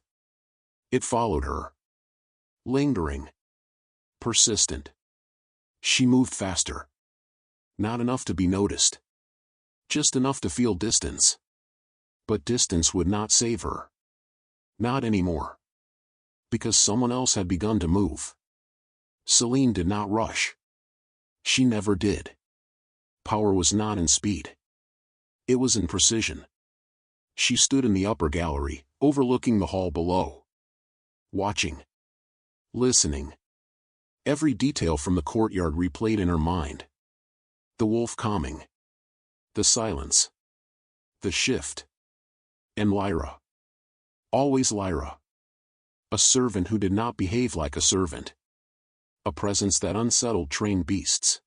It followed her. Lingering. Persistent. She moved faster. Not enough to be noticed. Just enough to feel distance. But distance would not save her. Not anymore. Because someone else had begun to move. Celine did not rush. She never did. Power was not in speed. It was in precision. She stood in the upper gallery, overlooking the hall below. Watching. Listening. Every detail from the courtyard replayed in her mind. The wolf calming. The silence. The shift. And Lyra. Always Lyra. A servant who did not behave like a servant. A presence that unsettled trained beasts.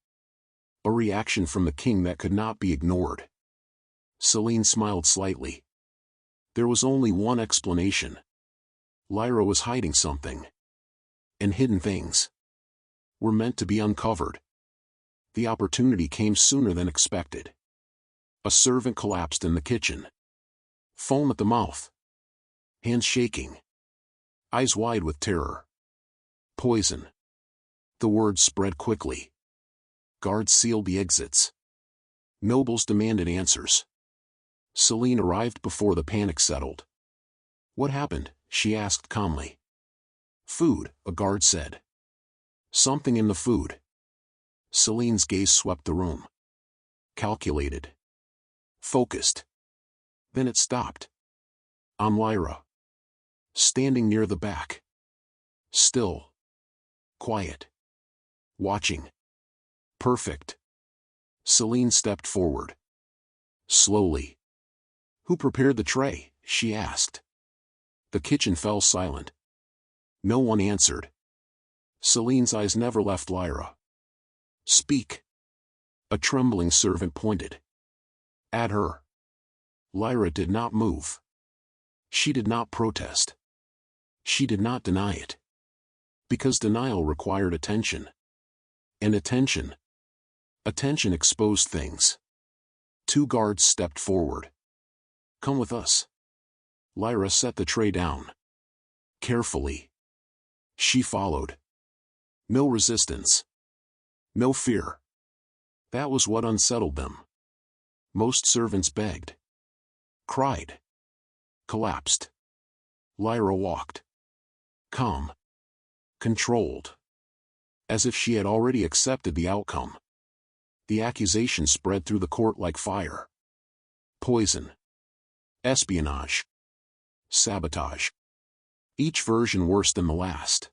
A reaction from the king that could not be ignored. Celine smiled slightly. There was only one explanation. Lyra was hiding something. And hidden things were meant to be uncovered. The opportunity came sooner than expected. A servant collapsed in the kitchen. Foam at the mouth. Hands shaking. Eyes wide with terror. Poison. The words spread quickly. Guards sealed the exits. Nobles demanded answers. Celine arrived before the panic settled. "What happened?" she asked calmly. "Food," a guard said. "Something in the food." Celine's gaze swept the room. Calculated. Focused. Then it stopped. On Lyra. Standing near the back. Still. Quiet. Watching. Perfect. Celine stepped forward. Slowly. "Who prepared the tray?" she asked. The kitchen fell silent. No one answered. Celine's eyes never left Lyra. "Speak." A trembling servant pointed. At her. Lyra did not move. She did not protest. She did not deny it. Because denial required attention. And attention exposed things. Two guards stepped forward. "Come with us." Lyra set the tray down. Carefully. She followed. No resistance. No fear. That was what unsettled them. Most servants begged. Cried. Collapsed. Lyra walked. Calm. Controlled. As if she had already accepted the outcome. The accusation spread through the court like fire. Poison. Espionage. Sabotage. Each version worse than the last.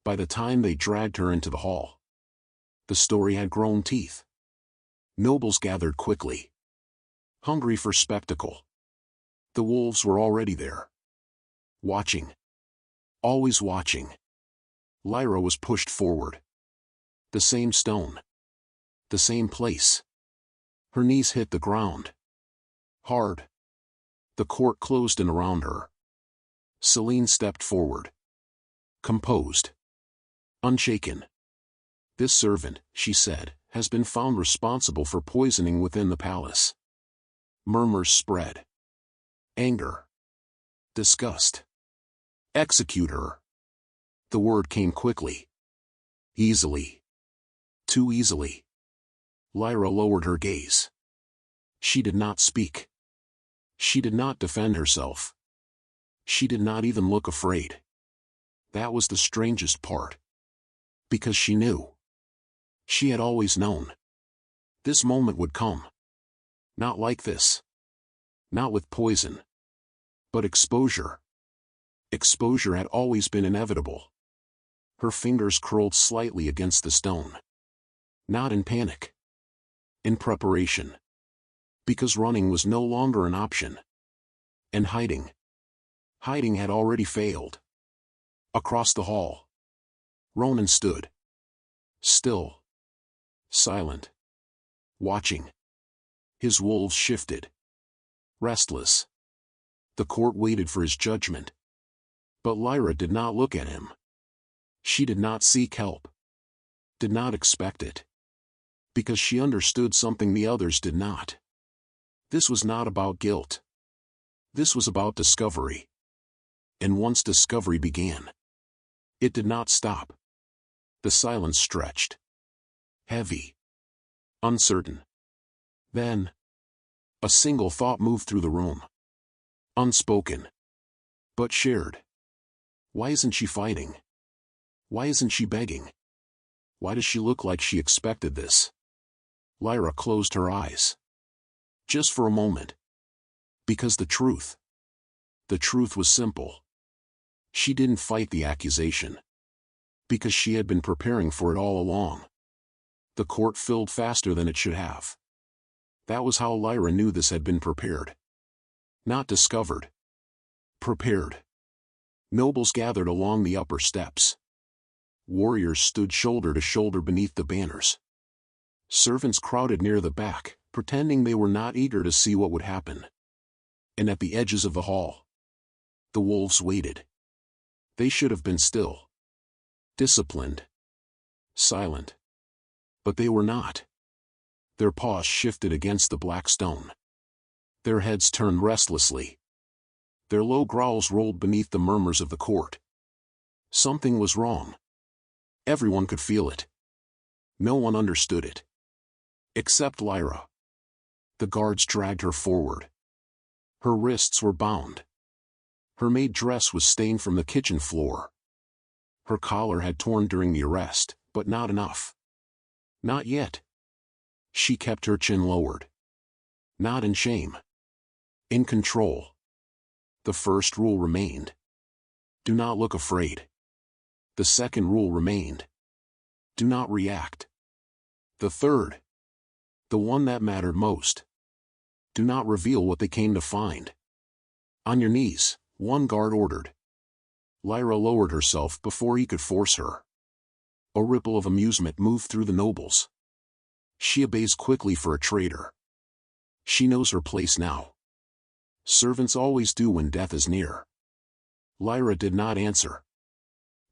By the time they dragged her into the hall, the story had grown teeth. Nobles gathered quickly. Hungry for spectacle. The wolves were already there. Watching. Always watching. Lyra was pushed forward. The same stone. The same place. Her knees hit the ground. Hard. The court closed in around her. Celine stepped forward. Composed. Unshaken. "This servant," she said, "has been found responsible for poisoning within the palace." Murmurs spread. Anger. Disgust. "Execute her." The word came quickly. Easily. Too easily. Lyra lowered her gaze. She did not speak. She did not defend herself. She did not even look afraid. That was the strangest part. Because she knew. She had always known. This moment would come. Not like this. Not with poison. But exposure. Exposure had always been inevitable. Her fingers curled slightly against the stone. Not in panic. In preparation. Because running was no longer an option. And hiding. Hiding had already failed. Across the hall. Ronan stood. Still. Silent. Watching. His wolves shifted. Restless. The court waited for his judgment. But Lyra did not look at him. She did not seek help. Did not expect it. Because she understood something the others did not. This was not about guilt. This was about discovery. And once discovery began, it did not stop. The silence stretched. Heavy. Uncertain. Then, a single thought moved through the room. Unspoken. But shared. Why isn't she fighting? Why isn't she begging? Why does she look like she expected this? Lyra closed her eyes. Just for a moment. Because the truth was simple. She didn't fight the accusation. Because she had been preparing for it all along. The court filled faster than it should have. That was how Lyra knew this had been prepared. Not discovered. Prepared. Nobles gathered along the upper steps. Warriors stood shoulder to shoulder beneath the banners. Servants crowded near the back, pretending they were not eager to see what would happen. And at the edges of the hall, the wolves waited. They should have been still. Disciplined. Silent. But they were not. Their paws shifted against the black stone. Their heads turned restlessly. Their low growls rolled beneath the murmurs of the court. Something was wrong. Everyone could feel it. No one understood it. Except Lyra. The guards dragged her forward. Her wrists were bound. Her maid dress was stained from the kitchen floor. Her collar had torn during the arrest, but not enough. Not yet. She kept her chin lowered. Not in shame. In control. The first rule remained. Do not look afraid. The second rule remained. Do not react. The third, the one that mattered most, do not reveal what they came to find. On your knees, one guard ordered. Lyra lowered herself before he could force her. A ripple of amusement moved through the nobles. She obeys quickly for a traitor. She knows her place now. Servants always do when death is near. Lyra did not answer.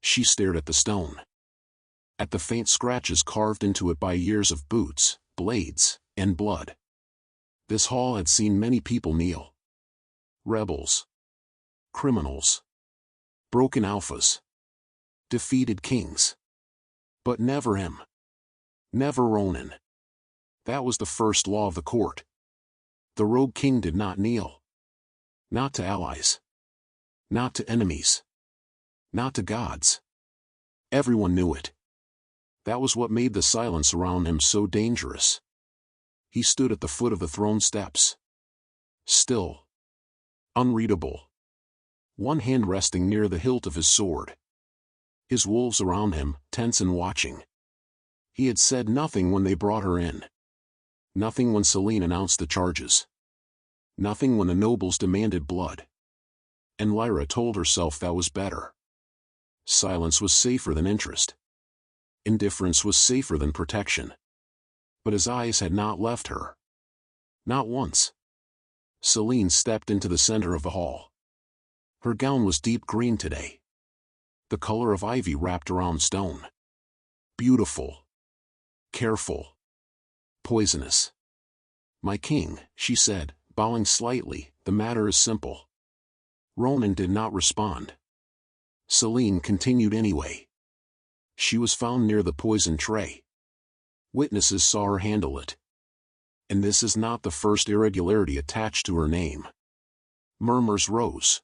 She stared at the stone. At the faint scratches carved into it by years of boots, blades, and blood. This hall had seen many people kneel. Rebels. Criminals. Broken alphas. Defeated kings. But never him. Never Ronan. That was the first law of the court. The rogue king did not kneel. Not to allies. Not to enemies. Not to gods. Everyone knew it. That was what made the silence around him so dangerous. He stood at the foot of the throne steps. Still. Unreadable. One hand resting near the hilt of his sword. His wolves around him, tense and watching. He had said nothing when they brought her in. Nothing when Selene announced the charges. Nothing when the nobles demanded blood. And Lyra told herself that was better. Silence was safer than interest. Indifference was safer than protection. But his eyes had not left her. Not once. Selene stepped into the center of the hall. Her gown was deep green today. The color of ivy wrapped around stone. Beautiful. Careful. Poisonous. My king, she said, bowing slightly, the matter is simple. Ronan did not respond. Selene continued anyway. She was found near the poison tray. Witnesses saw her handle it. And this is not the first irregularity attached to her name. Murmurs rose.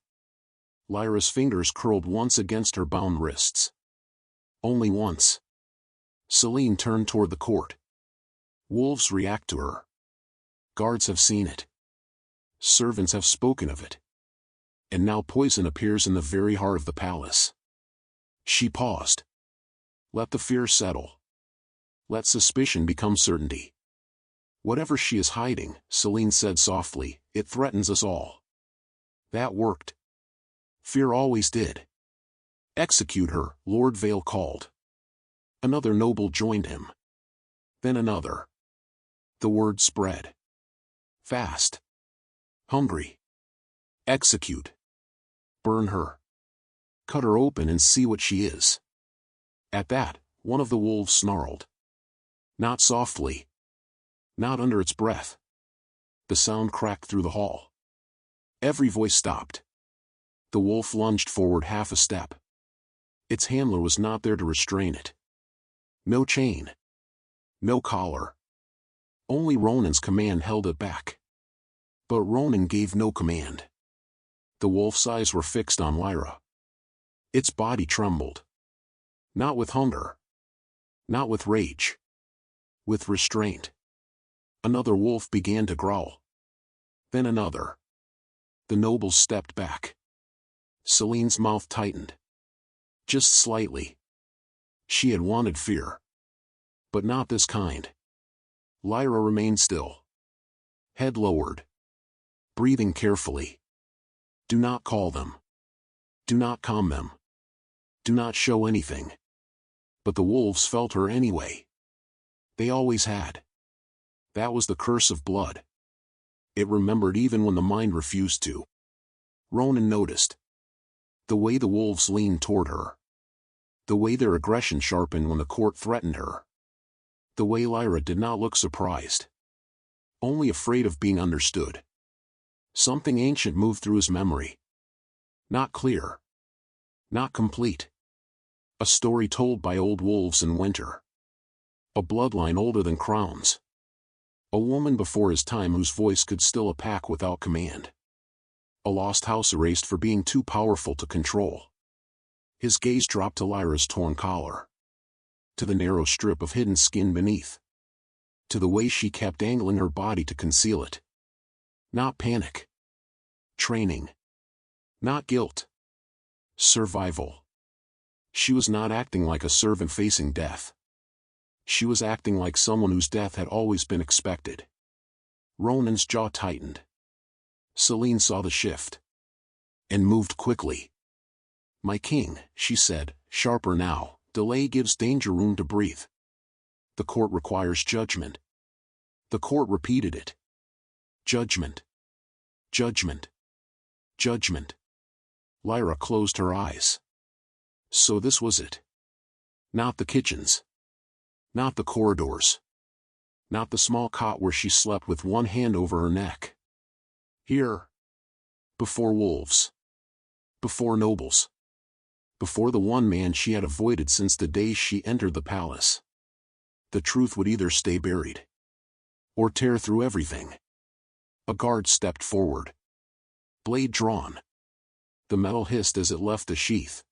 Lyra's fingers curled once against her bound wrists. Only once. Selene turned toward the court. Wolves react to her. Guards have seen it. Servants have spoken of it. And now poison appears in the very heart of the palace. She paused. Let the fear settle. Let suspicion become certainty. Whatever she is hiding, Selene said softly, it threatens us all. That worked. Fear always did. Execute her, Lord Vale called. Another noble joined him. Then another. The word spread. Fast. Hungry. Execute. Burn her. Cut her open and see what she is. At that, one of the wolves snarled. Not softly. Not under its breath. The sound cracked through the hall. Every voice stopped. The wolf lunged forward half a step. Its handler was not there to restrain it. No chain. No collar. Only Ronan's command held it back. But Ronan gave no command. The wolf's eyes were fixed on Lyra. Its body trembled. Not with hunger. Not with rage. With restraint. Another wolf began to growl. Then another. The nobles stepped back. Selene's mouth tightened. Just slightly. She had wanted fear. But not this kind. Lyra remained still. Head lowered. Breathing carefully. Do not call them. Do not calm them. Do not show anything. But the wolves felt her anyway. They always had. That was the curse of blood. It remembered even when the mind refused to. Ronan noticed. The way the wolves leaned toward her. The way their aggression sharpened when the court threatened her. The way Lyra did not look surprised. Only afraid of being understood. Something ancient moved through his memory. Not clear. Not complete. A story told by old wolves in winter. A bloodline older than crowns. A woman before his time whose voice could still a pack without command. A lost house erased for being too powerful to control. His gaze dropped to Lyra's torn collar. To the narrow strip of hidden skin beneath. To the way she kept angling her body to conceal it. Not panic. Training. Not guilt. Survival. She was not acting like a servant facing death. She was acting like someone whose death had always been expected. Ronan's jaw tightened. Selene saw the shift. And moved quickly. My king, she said, sharper now, delay gives danger room to breathe. The court requires judgment. The court repeated it. Judgment. Judgment. Judgment. Lyra closed her eyes. So this was it. Not the kitchens. Not the corridors. Not the small cot where she slept with one hand over her neck. Here. Before wolves. Before nobles. Before the one man she had avoided since the day she entered the palace. The truth would either stay buried. Or tear through everything. A guard stepped forward. Blade drawn. The metal hissed as it left the sheath.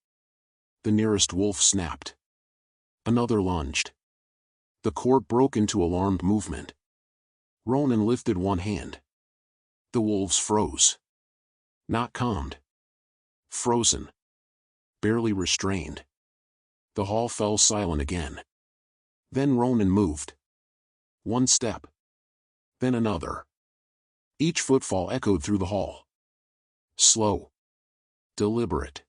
The nearest wolf snapped. Another lunged. The court broke into alarmed movement. Ronan lifted one hand. The wolves froze. Not calmed. Frozen. Barely restrained. The hall fell silent again. Then Ronan moved. One step. Then another. Each footfall echoed through the hall. Slow. Deliberate.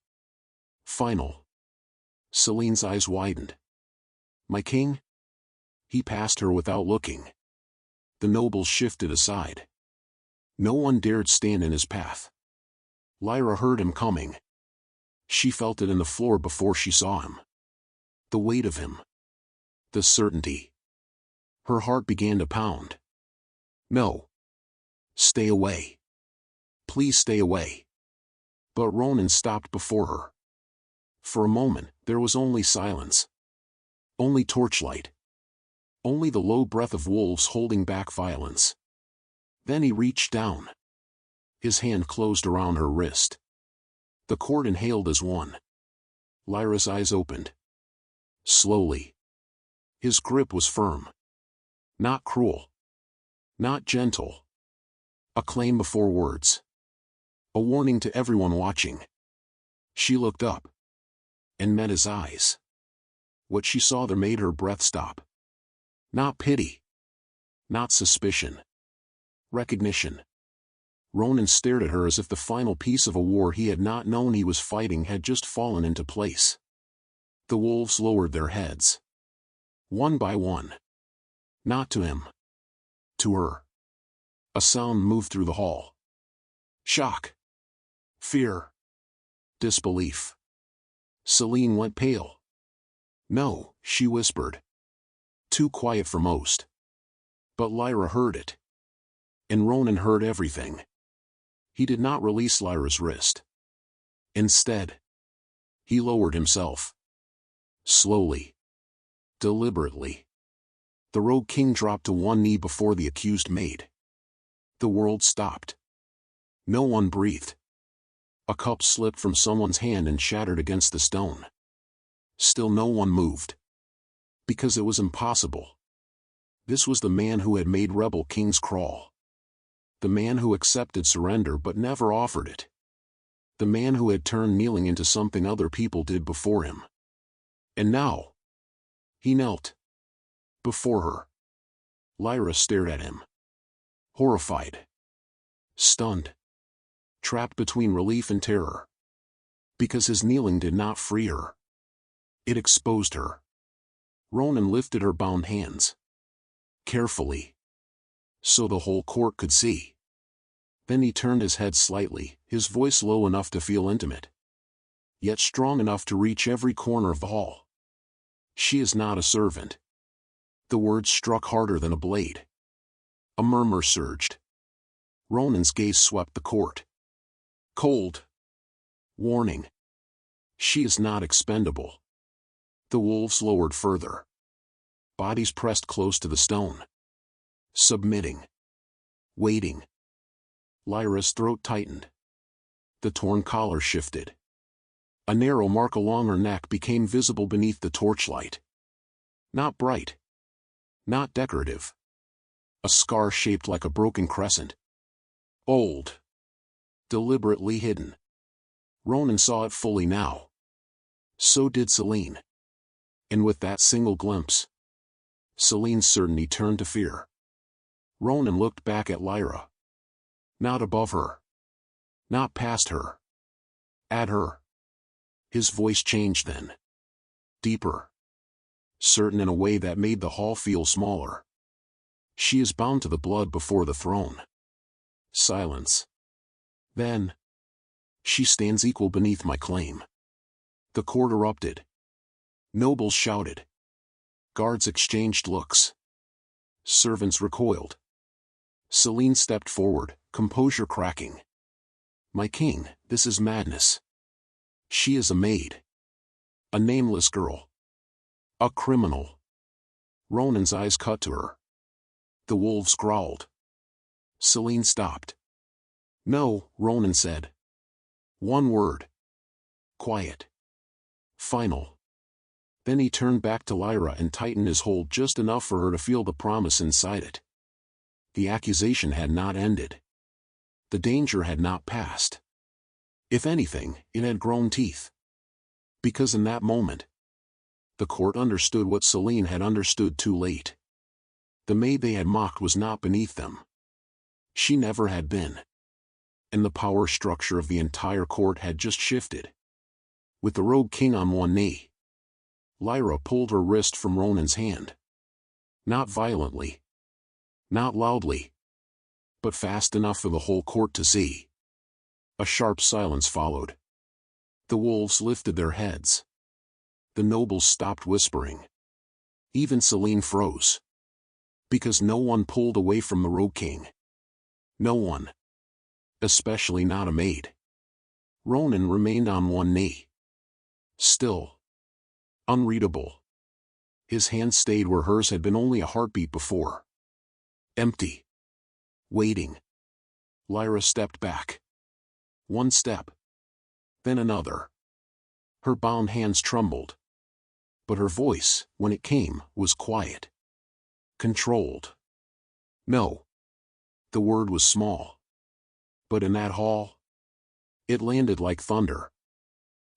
Final. Selene's eyes widened. My king? He passed her without looking. The nobles shifted aside. No one dared stand in his path. Lyra heard him coming. She felt it in the floor before she saw him. The weight of him. The certainty. Her heart began to pound. No. Stay away. Please stay away. But Ronan stopped before her. For a moment, there was only silence. Only torchlight. Only the low breath of wolves holding back violence. Then he reached down. His hand closed around her wrist. The cord inhaled as one. Lyra's eyes opened. Slowly. His grip was firm. Not cruel. Not gentle. A claim before words. A warning to everyone watching. She looked up. And met his eyes. What she saw there made her breath stop. Not pity. Not suspicion. Recognition. Ronan stared at her as if the final piece of a war he had not known he was fighting had just fallen into place. The wolves lowered their heads. One by one. Not to him. To her. A sound moved through the hall. Shock. Fear. Disbelief. Celine went pale. No, she whispered. Too quiet for most. But Lyra heard it. And Ronan heard everything. He did not release Lyra's wrist. Instead, he lowered himself. Slowly. Deliberately. The rogue king dropped to one knee before the accused maid. The world stopped. No one breathed. A cup slipped from someone's hand and shattered against the stone. Still no one moved. Because it was impossible. This was the man who had made rebel kings crawl. The man who accepted surrender but never offered it. The man who had turned kneeling into something other people did before him. And now, he knelt. Before her. Lyra stared at him. Horrified. Stunned. Trapped between relief and terror. Because his kneeling did not free her. It exposed her. Ronan lifted her bound hands. Carefully. So the whole court could see. Then he turned his head slightly, his voice low enough to feel intimate. Yet strong enough to reach every corner of the hall. She is not a servant. The words struck harder than a blade. A murmur surged. Ronan's gaze swept the court. Cold. Warning. She is not expendable. The wolves lowered further. Bodies pressed close to the stone. Submitting. Waiting. Lyra's throat tightened. The torn collar shifted. A narrow mark along her neck became visible beneath the torchlight. Not bright. Not decorative. A scar shaped like a broken crescent. Old. Deliberately hidden. Ronan saw it fully now. So did Celine. And with that single glimpse, Celine's certainty turned to fear. Ronan looked back at Lyra. Not above her. Not past her. At her. His voice changed then. Deeper. Certain in a way that made the hall feel smaller. She is bound to the blood before the throne. Silence. Then. She stands equal beneath my claim. The court erupted. Nobles shouted. Guards exchanged looks. Servants recoiled. Celine stepped forward, composure cracking. My king, this is madness. She is a maid. A nameless girl. A criminal. Ronan's eyes cut to her. The wolves growled. Celine stopped. No, Ronan said. One word. Quiet. Final. Then he turned back to Lyra and tightened his hold just enough for her to feel the promise inside it. The accusation had not ended. The danger had not passed. If anything, it had grown teeth. Because in that moment, the court understood what Celine had understood too late. The maid they had mocked was not beneath them. She never had been. And the power structure of the entire court had just shifted. With the rogue king on one knee, Lyra pulled her wrist from Ronan's hand. Not violently. Not loudly. But fast enough for the whole court to see. A sharp silence followed. The wolves lifted their heads. The nobles stopped whispering. Even Celine froze. Because no one pulled away from the Rogue King. No one. Especially not a maid. Ronan remained on one knee. Still. Unreadable. His hand stayed where hers had been only a heartbeat before. Empty. Waiting. Lyra stepped back. One step. Then another. Her bound hands trembled. But her voice, when it came, was quiet. Controlled. No. The word was small. But in that hall, it landed like thunder.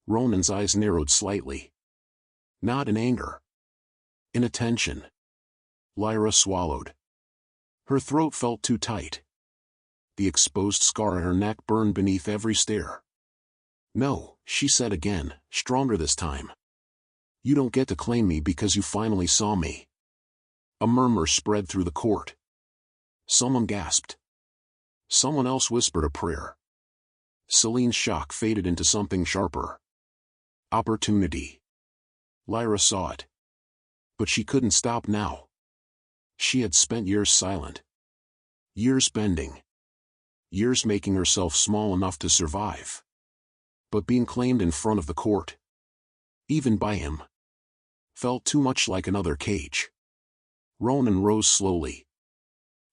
Ronan's eyes narrowed slightly. Not in anger. In attention. Lyra swallowed. Her throat felt too tight. The exposed scar on her neck burned beneath every stare. No, she said again, stronger this time. You don't get to claim me because you finally saw me. A murmur spread through the court. Someone gasped. Someone else whispered a prayer. Celine's shock faded into something sharper. Opportunity. Lyra saw it. But she couldn't stop now. She had spent years silent. Years bending. Years making herself small enough to survive. But being claimed in front of the court, even by him, felt too much like another cage. Ronan rose slowly.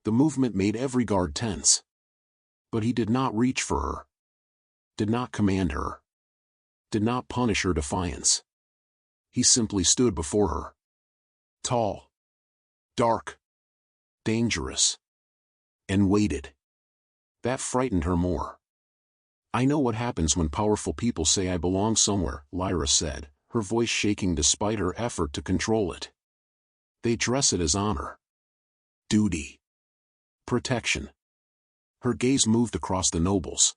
The movement made every guard tense. But he did not reach for her. Did not command her. Did not punish her defiance. He simply stood before her. Tall. Dark. Dangerous. And waited. That frightened her more. I know what happens when powerful people say I belong somewhere, Lyra said, her voice shaking despite her effort to control it. They dress it as honor. Duty. Protection. Her gaze moved across the nobles.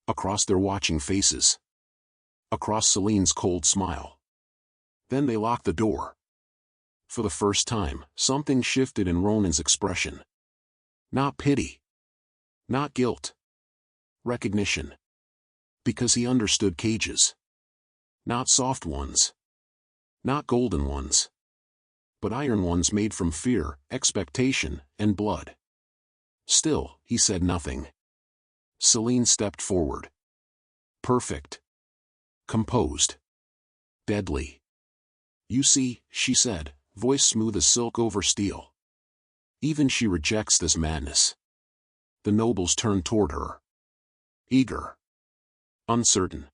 Across their watching faces. Across Celine's cold smile. Then they locked the door. For the first time, something shifted in Ronan's expression. Not pity. Not guilt. Recognition. Because he understood cages. Not soft ones. Not golden ones. But iron ones made from fear, expectation, and blood. Still, he said nothing. Celine stepped forward. Perfect. Composed. Deadly. You see, she said, voice smooth as silk over steel. Even she rejects this madness. The nobles turned toward her. Eager. Uncertain.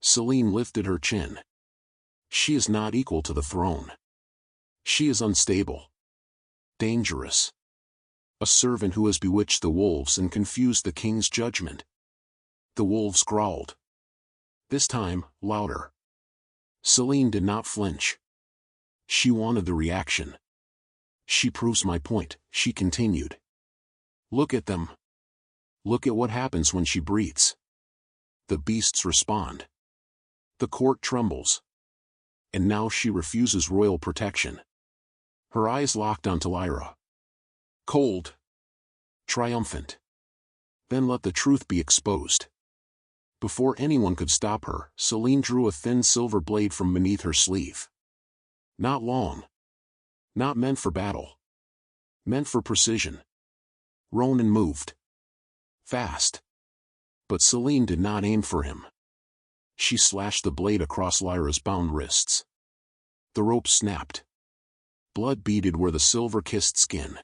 Celine lifted her chin. She is not equal to the throne. She is unstable. Dangerous. A servant who has bewitched the wolves and confused the king's judgment. The wolves growled. This time, louder. Celine did not flinch. She wanted the reaction. She proves my point, she continued. Look at them. Look at what happens when she breathes. The beasts respond. The court trembles. And now she refuses royal protection. Her eyes locked onto Lyra. Cold. Triumphant. Then let the truth be exposed. Before anyone could stop her, Celine drew a thin silver blade from beneath her sleeve. Not long. Not meant for battle. Meant for precision. Ronan moved. Fast. But Celine did not aim for him. She slashed the blade across Lyra's bound wrists. The rope snapped. Blood beaded where the silver kissed skin.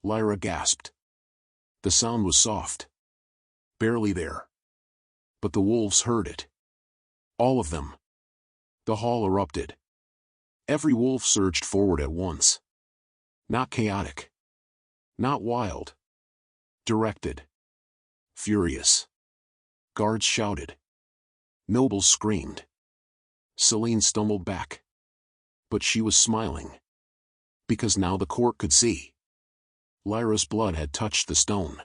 Lyra gasped. The sound was soft. Barely there. But the wolves heard it. All of them. The hall erupted. Every wolf surged forward at once. Not chaotic. Not wild. Directed. Furious. Guards shouted. Nobles screamed. Celine stumbled back. But she was smiling. Because now the court could see. Lyra's blood had touched the stone.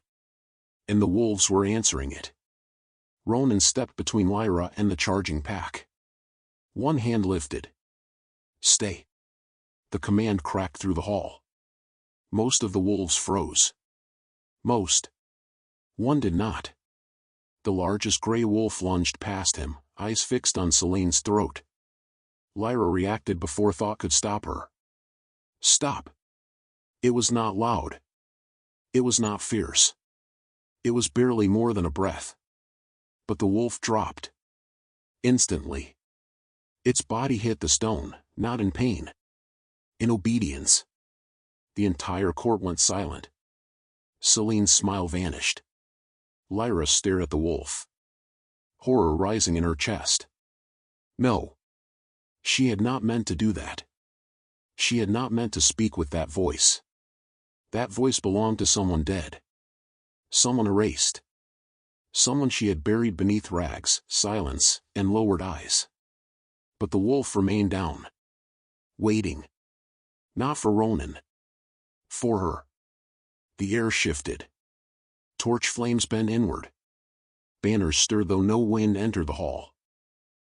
And the wolves were answering it. Ronan stepped between Lyra and the charging pack. One hand lifted. Stay. The command cracked through the hall. Most of the wolves froze. Most. One did not. The largest gray wolf lunged past him, eyes fixed on Celine's throat. Lyra reacted before thought could stop her. Stop. It was not loud. It was not fierce. It was barely more than a breath. But the wolf dropped. Instantly. Its body hit the stone, not in pain. In obedience. The entire court went silent. Celine's smile vanished. Lyra stared at the wolf. Horror rising in her chest. No. She had not meant to do that. She had not meant to speak with that voice. That voice belonged to someone dead. Someone erased. Someone she had buried beneath rags, silence, and lowered eyes. But the wolf remained down. Waiting. Not for Ronan. For her. The air shifted. Torch flames bent inward. Banners stirred though no wind entered the hall.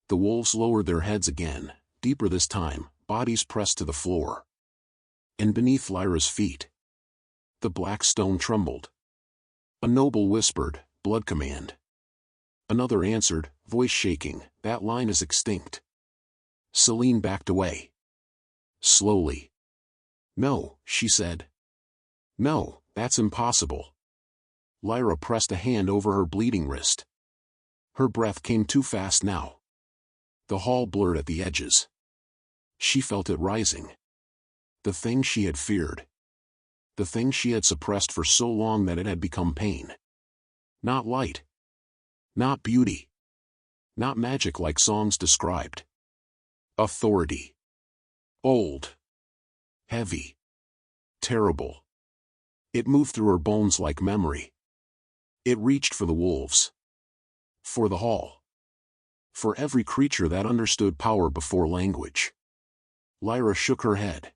The wolves lowered their heads again, deeper this time, bodies pressed to the floor. And beneath Lyra's feet, the black stone trembled. A noble whispered, "Blood command." Another answered, voice shaking, "That line is extinct." Celine backed away. Slowly. "No," she said. "No, that's impossible." Lyra pressed a hand over her bleeding wrist. Her breath came too fast now. The hall blurred at the edges. She felt it rising. The thing she had feared. The thing she had suppressed for so long that it had become pain. Not light. Not beauty. Not magic like songs described. Authority. Old. Heavy. Terrible. It moved through her bones like memory. It reached for the wolves. For the hall. For every creature that understood power before language. Lyra shook her head.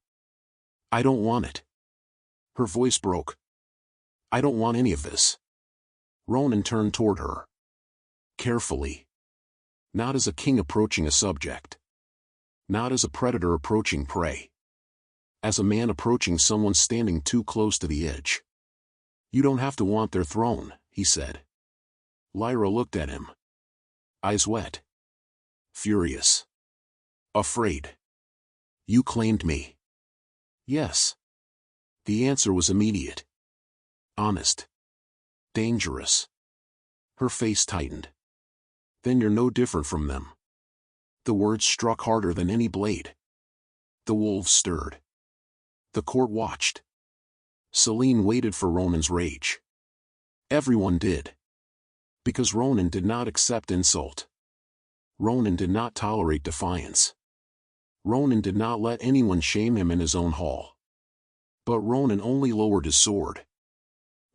"I don't want it." Her voice broke. "I don't want any of this." Ronan turned toward her. Carefully. Not as a king approaching a subject. Not as a predator approaching prey. As a man approaching someone standing too close to the edge. "You don't have to want their throne," he said. Lyra looked at him. Eyes wet. Furious. Afraid. "You claimed me." "Yes." The answer was immediate. Honest. Dangerous. Her face tightened. "Then you're no different from them." The words struck harder than any blade. The wolves stirred. The court watched. Celine waited for Ronan's rage. Everyone did. Because Ronan did not accept insult. Ronan did not tolerate defiance. Ronan did not let anyone shame him in his own hall. But Ronan only lowered his sword.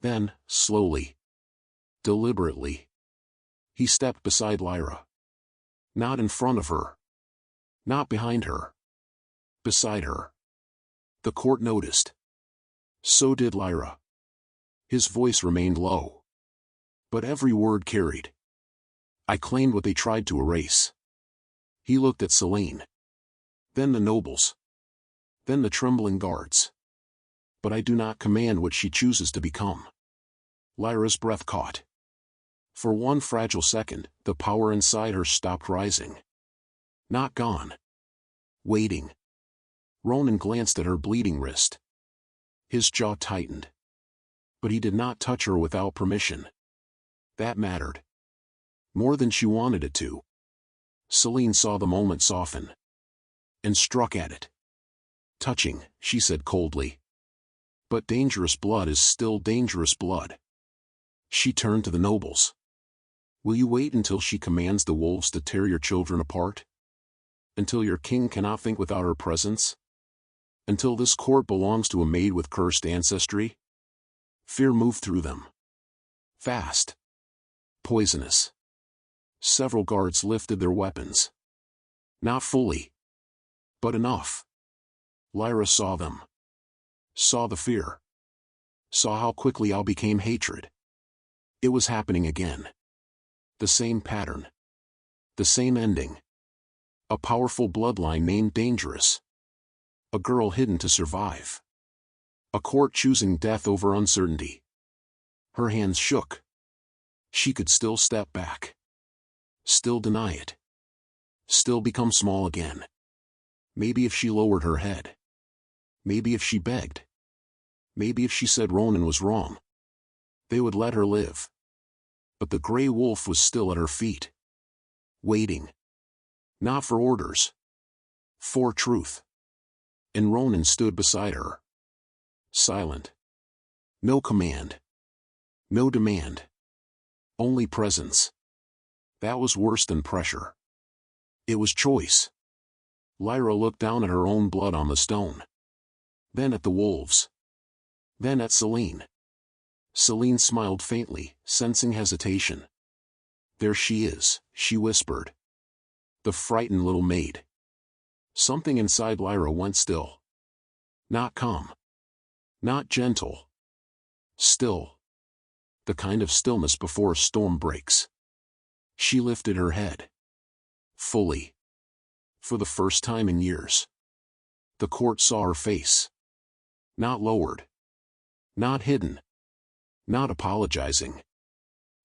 Then, slowly, deliberately, he stepped beside Lyra. Not in front of her. Not behind her. Beside her. The court noticed. So did Lyra. His voice remained low. But every word carried. "I claimed what they tried to erase." He looked at Celine. Then the nobles. Then the trembling guards. "But I do not command what she chooses to become." Lyra's breath caught. For one fragile second, the power inside her stopped rising. Not gone. Waiting. Ronan glanced at her bleeding wrist. His jaw tightened. But he did not touch her without permission. That mattered. More than she wanted it to. Celine saw the moment soften. And struck at it. "Touching," she said coldly. "But dangerous blood is still dangerous blood." She turned to the nobles. "Will you wait until she commands the wolves to tear your children apart? Until your king cannot think without her presence? Until this court belongs to a maid with cursed ancestry?" Fear moved through them. Fast. Poisonous. Several guards lifted their weapons. Not fully. But enough. Lyra saw them. Saw the fear. Saw how quickly all became hatred. It was happening again. The same pattern. The same ending. A powerful bloodline named Dangerous. A girl hidden to survive. A court choosing death over uncertainty. Her hands shook. She could still step back. Still deny it. Still become small again. Maybe if she lowered her head. Maybe if she begged. Maybe if she said Ronan was wrong, they would let her live. But the gray wolf was still at her feet. Waiting. Not for orders. For truth. And Ronan stood beside her. Silent. No command. No demand. Only presence. That was worse than pressure. It was choice. Lyra looked down at her own blood on the stone. Then at the wolves. Then at Selene. Selene smiled faintly, sensing hesitation. There she is, she whispered. The frightened little maid. Something inside Lyra went still. Not calm. Not gentle. Still. The kind of stillness before a storm breaks. She lifted her head. Fully. For the first time in years. The court saw her face. Not lowered. Not hidden. Not apologizing.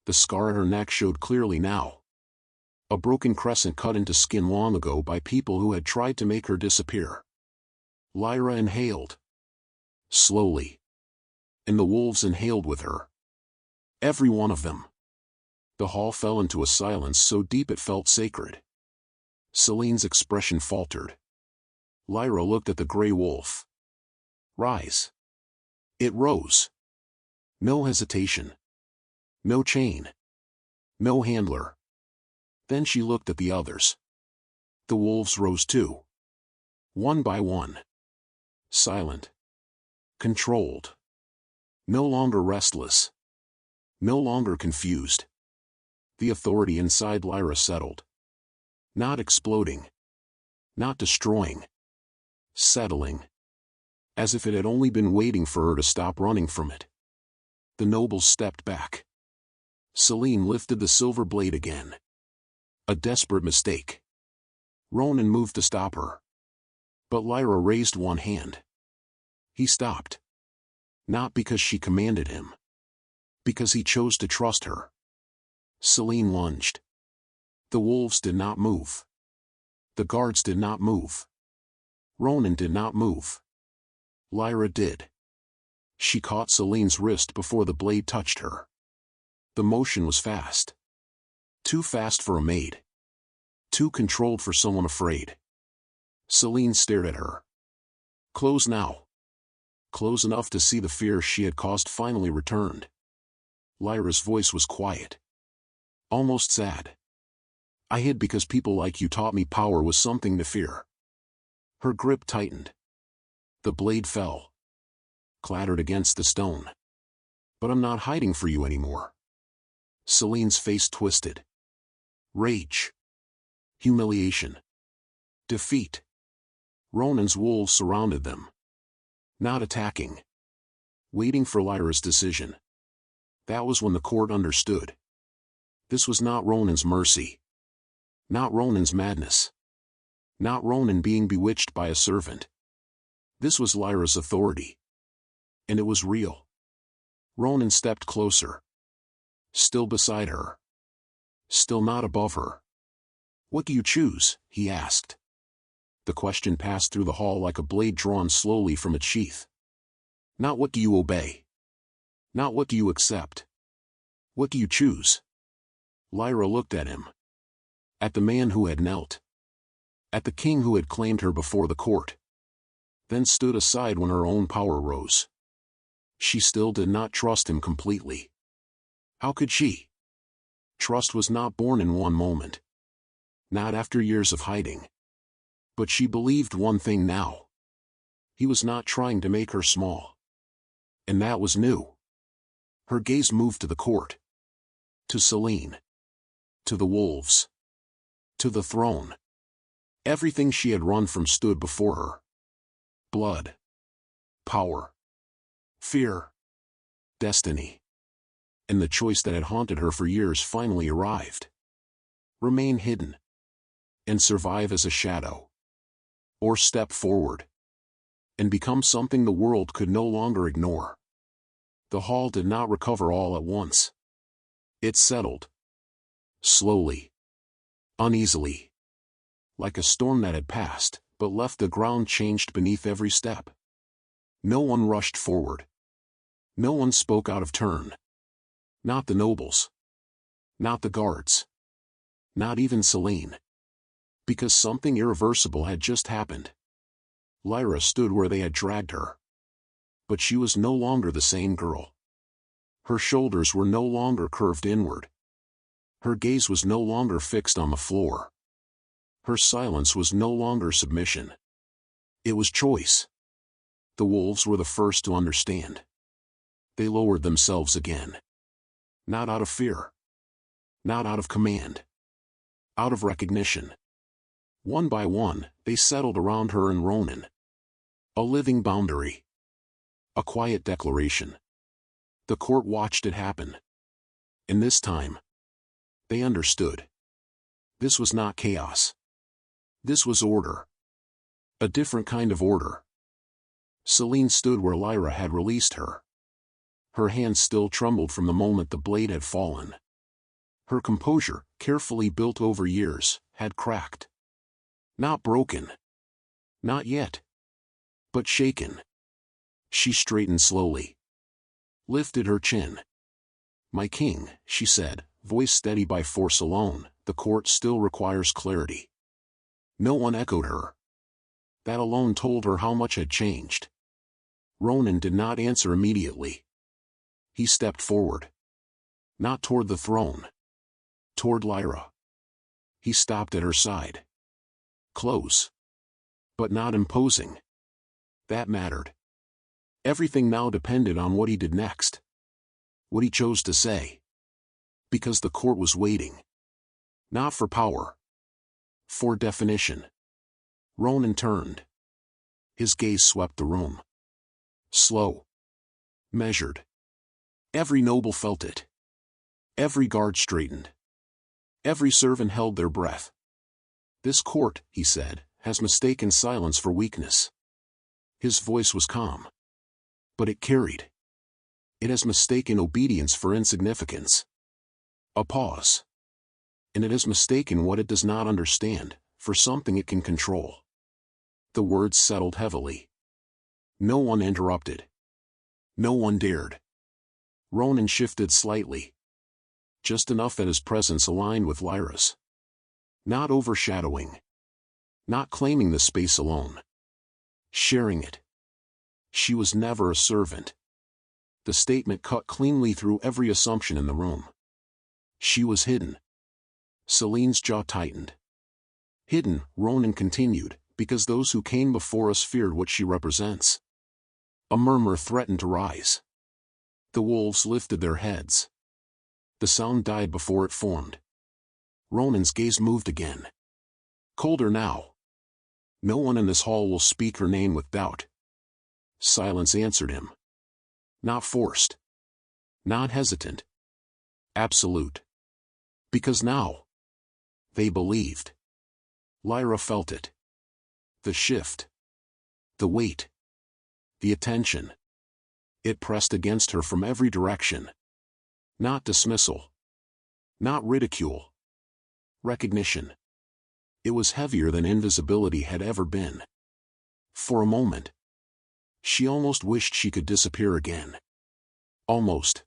The scar at her neck showed clearly now. A broken crescent cut into skin long ago by people who had tried to make her disappear. Lyra inhaled. Slowly. And the wolves inhaled with her. Every one of them. The hall fell into a silence so deep it felt sacred. Selene's expression faltered. Lyra looked at the gray wolf. Rise. It rose. No hesitation. No chain. No handler. Then she looked at the others. The wolves rose too. One by one. Silent. Controlled. No longer restless. No longer confused. The authority inside Lyra settled. Not exploding. Not destroying. Settling. As if it had only been waiting for her to stop running from it. The nobles stepped back. Selene lifted the silver blade again. A desperate mistake. Ronan moved to stop her. But Lyra raised one hand. He stopped. Not because she commanded him. Because he chose to trust her. Selene lunged. The wolves did not move. The guards did not move. Ronan did not move. Lyra did. She caught Selene's wrist before the blade touched her. The motion was fast. Too fast for a maid. Too controlled for someone afraid. Selene stared at her. Close now. Close enough to see the fear she had caused finally returned. Lyra's voice was quiet. Almost sad. I hid because people like you taught me power was something to fear. Her grip tightened. The blade fell. Clattered against the stone. But I'm not hiding for you anymore. Selene's face twisted. Rage. Humiliation. Defeat. Ronan's wolves surrounded them. Not attacking. Waiting for Lyra's decision. That was when the court understood. This was not Ronan's mercy. Not Ronan's madness. Not Ronan being bewitched by a servant. This was Lyra's authority. And it was real. Ronan stepped closer. Still beside her. Still not above her. What do you choose? He asked. The question passed through the hall like a blade drawn slowly from its sheath. Not what do you obey. Not what do you accept. What do you choose? Lyra looked at him. At the man who had knelt. At the king who had claimed her before the court. Then stood aside when her own power rose. She still did not trust him completely. How could she? Trust was not born in one moment. Not after years of hiding. But she believed one thing now. He was not trying to make her small. And that was new. Her gaze moved to the court. To Selene. To the wolves. To the throne. Everything she had run from stood before her. Blood. Power. Fear. Destiny. And the choice that had haunted her for years finally arrived. Remain hidden. And survive as a shadow. Or step forward. And become something the world could no longer ignore. The hall did not recover all at once. It settled. Slowly. Uneasily. Like a storm that had passed, but left the ground changed beneath every step. No one rushed forward. No one spoke out of turn. Not the nobles. Not the guards. Not even Selene. Because something irreversible had just happened. Lyra stood where they had dragged her. But she was no longer the same girl. Her shoulders were no longer curved inward. Her gaze was no longer fixed on the floor. Her silence was no longer submission. It was choice. The wolves were the first to understand. They lowered themselves again. Not out of fear. Not out of command. Out of recognition. One by one, they settled around her and Ronan. A living boundary. A quiet declaration. The court watched it happen. And this time, they understood. This was not chaos. This was order. A different kind of order. Selene stood where Lyra had released her. Her hands still trembled from the moment the blade had fallen. Her composure, carefully built over years, had cracked. Not broken. Not yet. But shaken. She straightened slowly. Lifted her chin. "My king," she said, voice steady by force alone, "the court still requires clarity." No one echoed her. That alone told her how much had changed. Ronan did not answer immediately. He stepped forward. Not toward the throne. Toward Lyra. He stopped at her side. Close. But not imposing. That mattered. Everything now depended on what he did next. What he chose to say. Because the court was waiting. Not for power. For definition. Ronan turned. His gaze swept the room. Slow. Measured. Every noble felt it. Every guard straightened. Every servant held their breath. "This court," he said, "has mistaken silence for weakness." His voice was calm. But it carried. It has mistaken obedience for insignificance. A pause. And it has mistaken what it does not understand, for something it can control. The words settled heavily. No one interrupted. No one dared. Ronan shifted slightly. Just enough that his presence aligned with Lyra's. Not overshadowing. Not claiming the space alone. Sharing it. She was never a servant. The statement cut cleanly through every assumption in the room. She was hidden. Selene's jaw tightened. Hidden, Ronan continued, because those who came before us feared what she represents. A murmur threatened to rise. The wolves lifted their heads. The sound died before it formed. Ronan's gaze moved again. Colder now. No one in this hall will speak her name with doubt. Silence answered him. Not forced. Not hesitant. Absolute. Because now. They believed. Lyra felt it. The shift. The weight. The attention. It pressed against her from every direction. Not dismissal. Not ridicule. Recognition. It was heavier than invisibility had ever been. For a moment. She almost wished she could disappear again. Almost.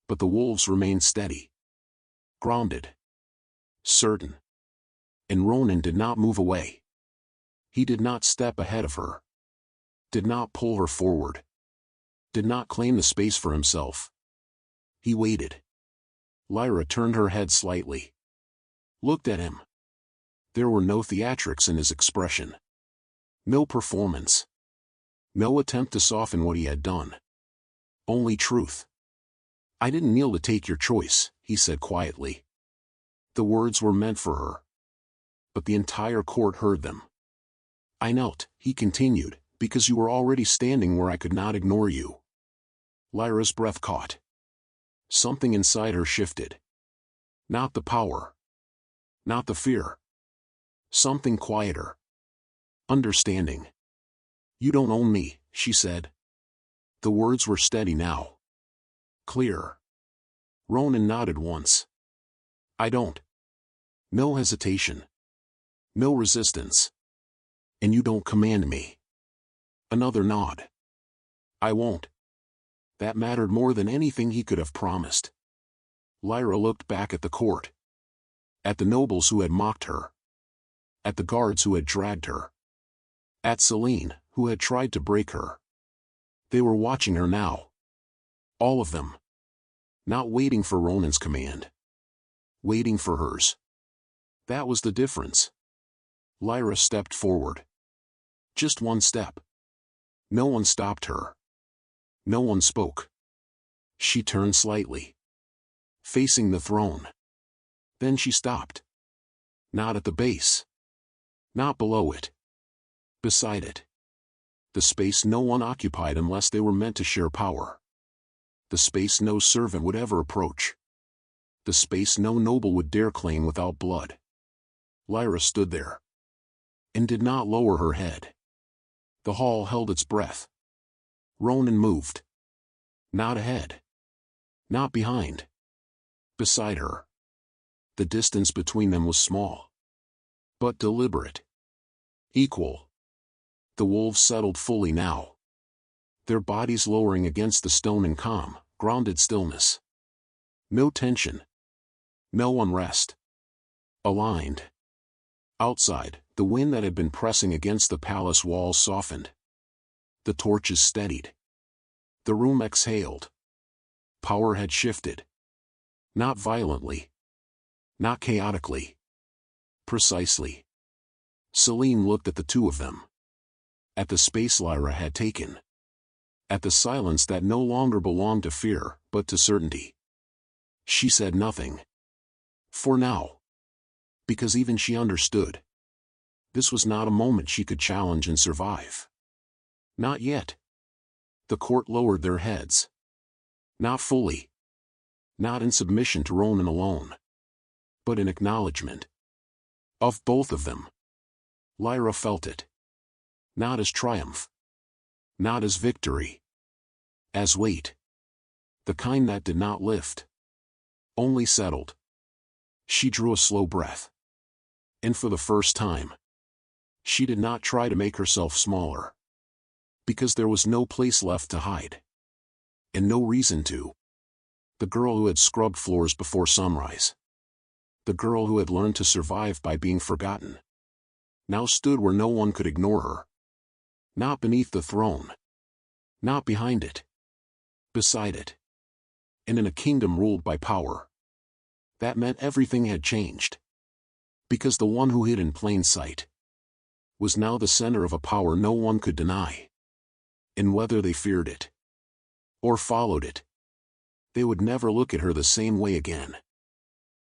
But the wolves remained steady. Grounded. Certain. And Ronan did not move away. He did not step ahead of her. Did not pull her forward. Did not claim the space for himself. He waited. Lyra turned her head slightly. Looked at him. There were no theatrics in his expression. No performance. No attempt to soften what he had done. Only truth. "I didn't kneel to take your choice," he said quietly. The words were meant for her. But the entire court heard them. "I knelt," he continued, "because you were already standing where I could not ignore you." Lyra's breath caught. Something inside her shifted. Not the power. Not the fear. Something quieter. Understanding. "You don't own me," she said. The words were steady now. Clear. Ronan nodded once. "I don't." No hesitation. No resistance. "And you don't command me." Another nod. "I won't." That mattered more than anything he could have promised. Lyra looked back at the court. At the nobles who had mocked her. At the guards who had dragged her. At Selene, who had tried to break her. They were watching her now. All of them. Not waiting for Ronan's command. Waiting for hers. That was the difference. Lyra stepped forward. Just one step. No one stopped her. No one spoke. She turned slightly. Facing the throne. Then she stopped. Not at the base. Not below it. Beside it. The space no one occupied unless they were meant to share power. The space no servant would ever approach. The space no noble would dare claim without blood. Lyra stood there. And did not lower her head. The hall held its breath. Ronan moved. Not ahead. Not behind. Beside her. The distance between them was small. But deliberate. Equal. The wolves settled fully now. Their bodies lowering against the stone in calm, grounded stillness. No tension. No unrest. Aligned. Outside, the wind that had been pressing against the palace walls softened. The torches steadied. The room exhaled. Power had shifted. Not violently. Not chaotically. Precisely. Selene looked at the two of them. At the space Lyra had taken. At the silence that no longer belonged to fear, but to certainty. She said nothing. For now. Because even she understood. This was not a moment she could challenge and survive. Not yet. The court lowered their heads. Not fully. Not in submission to Ronan alone. But in acknowledgement. Of both of them. Lyra felt it. Not as triumph. Not as victory. As weight. The kind that did not lift. Only settled. She drew a slow breath. And for the first time. She did not try to make herself smaller. Because there was no place left to hide. And no reason to. The girl who had scrubbed floors before sunrise. The girl who had learned to survive by being forgotten. Now stood where no one could ignore her. Not beneath the throne. Not behind it. Beside it. And in a kingdom ruled by power. That meant everything had changed. Because the one who hid in plain sight was now the center of a power no one could deny. And whether they feared it or followed it, they would never look at her the same way again.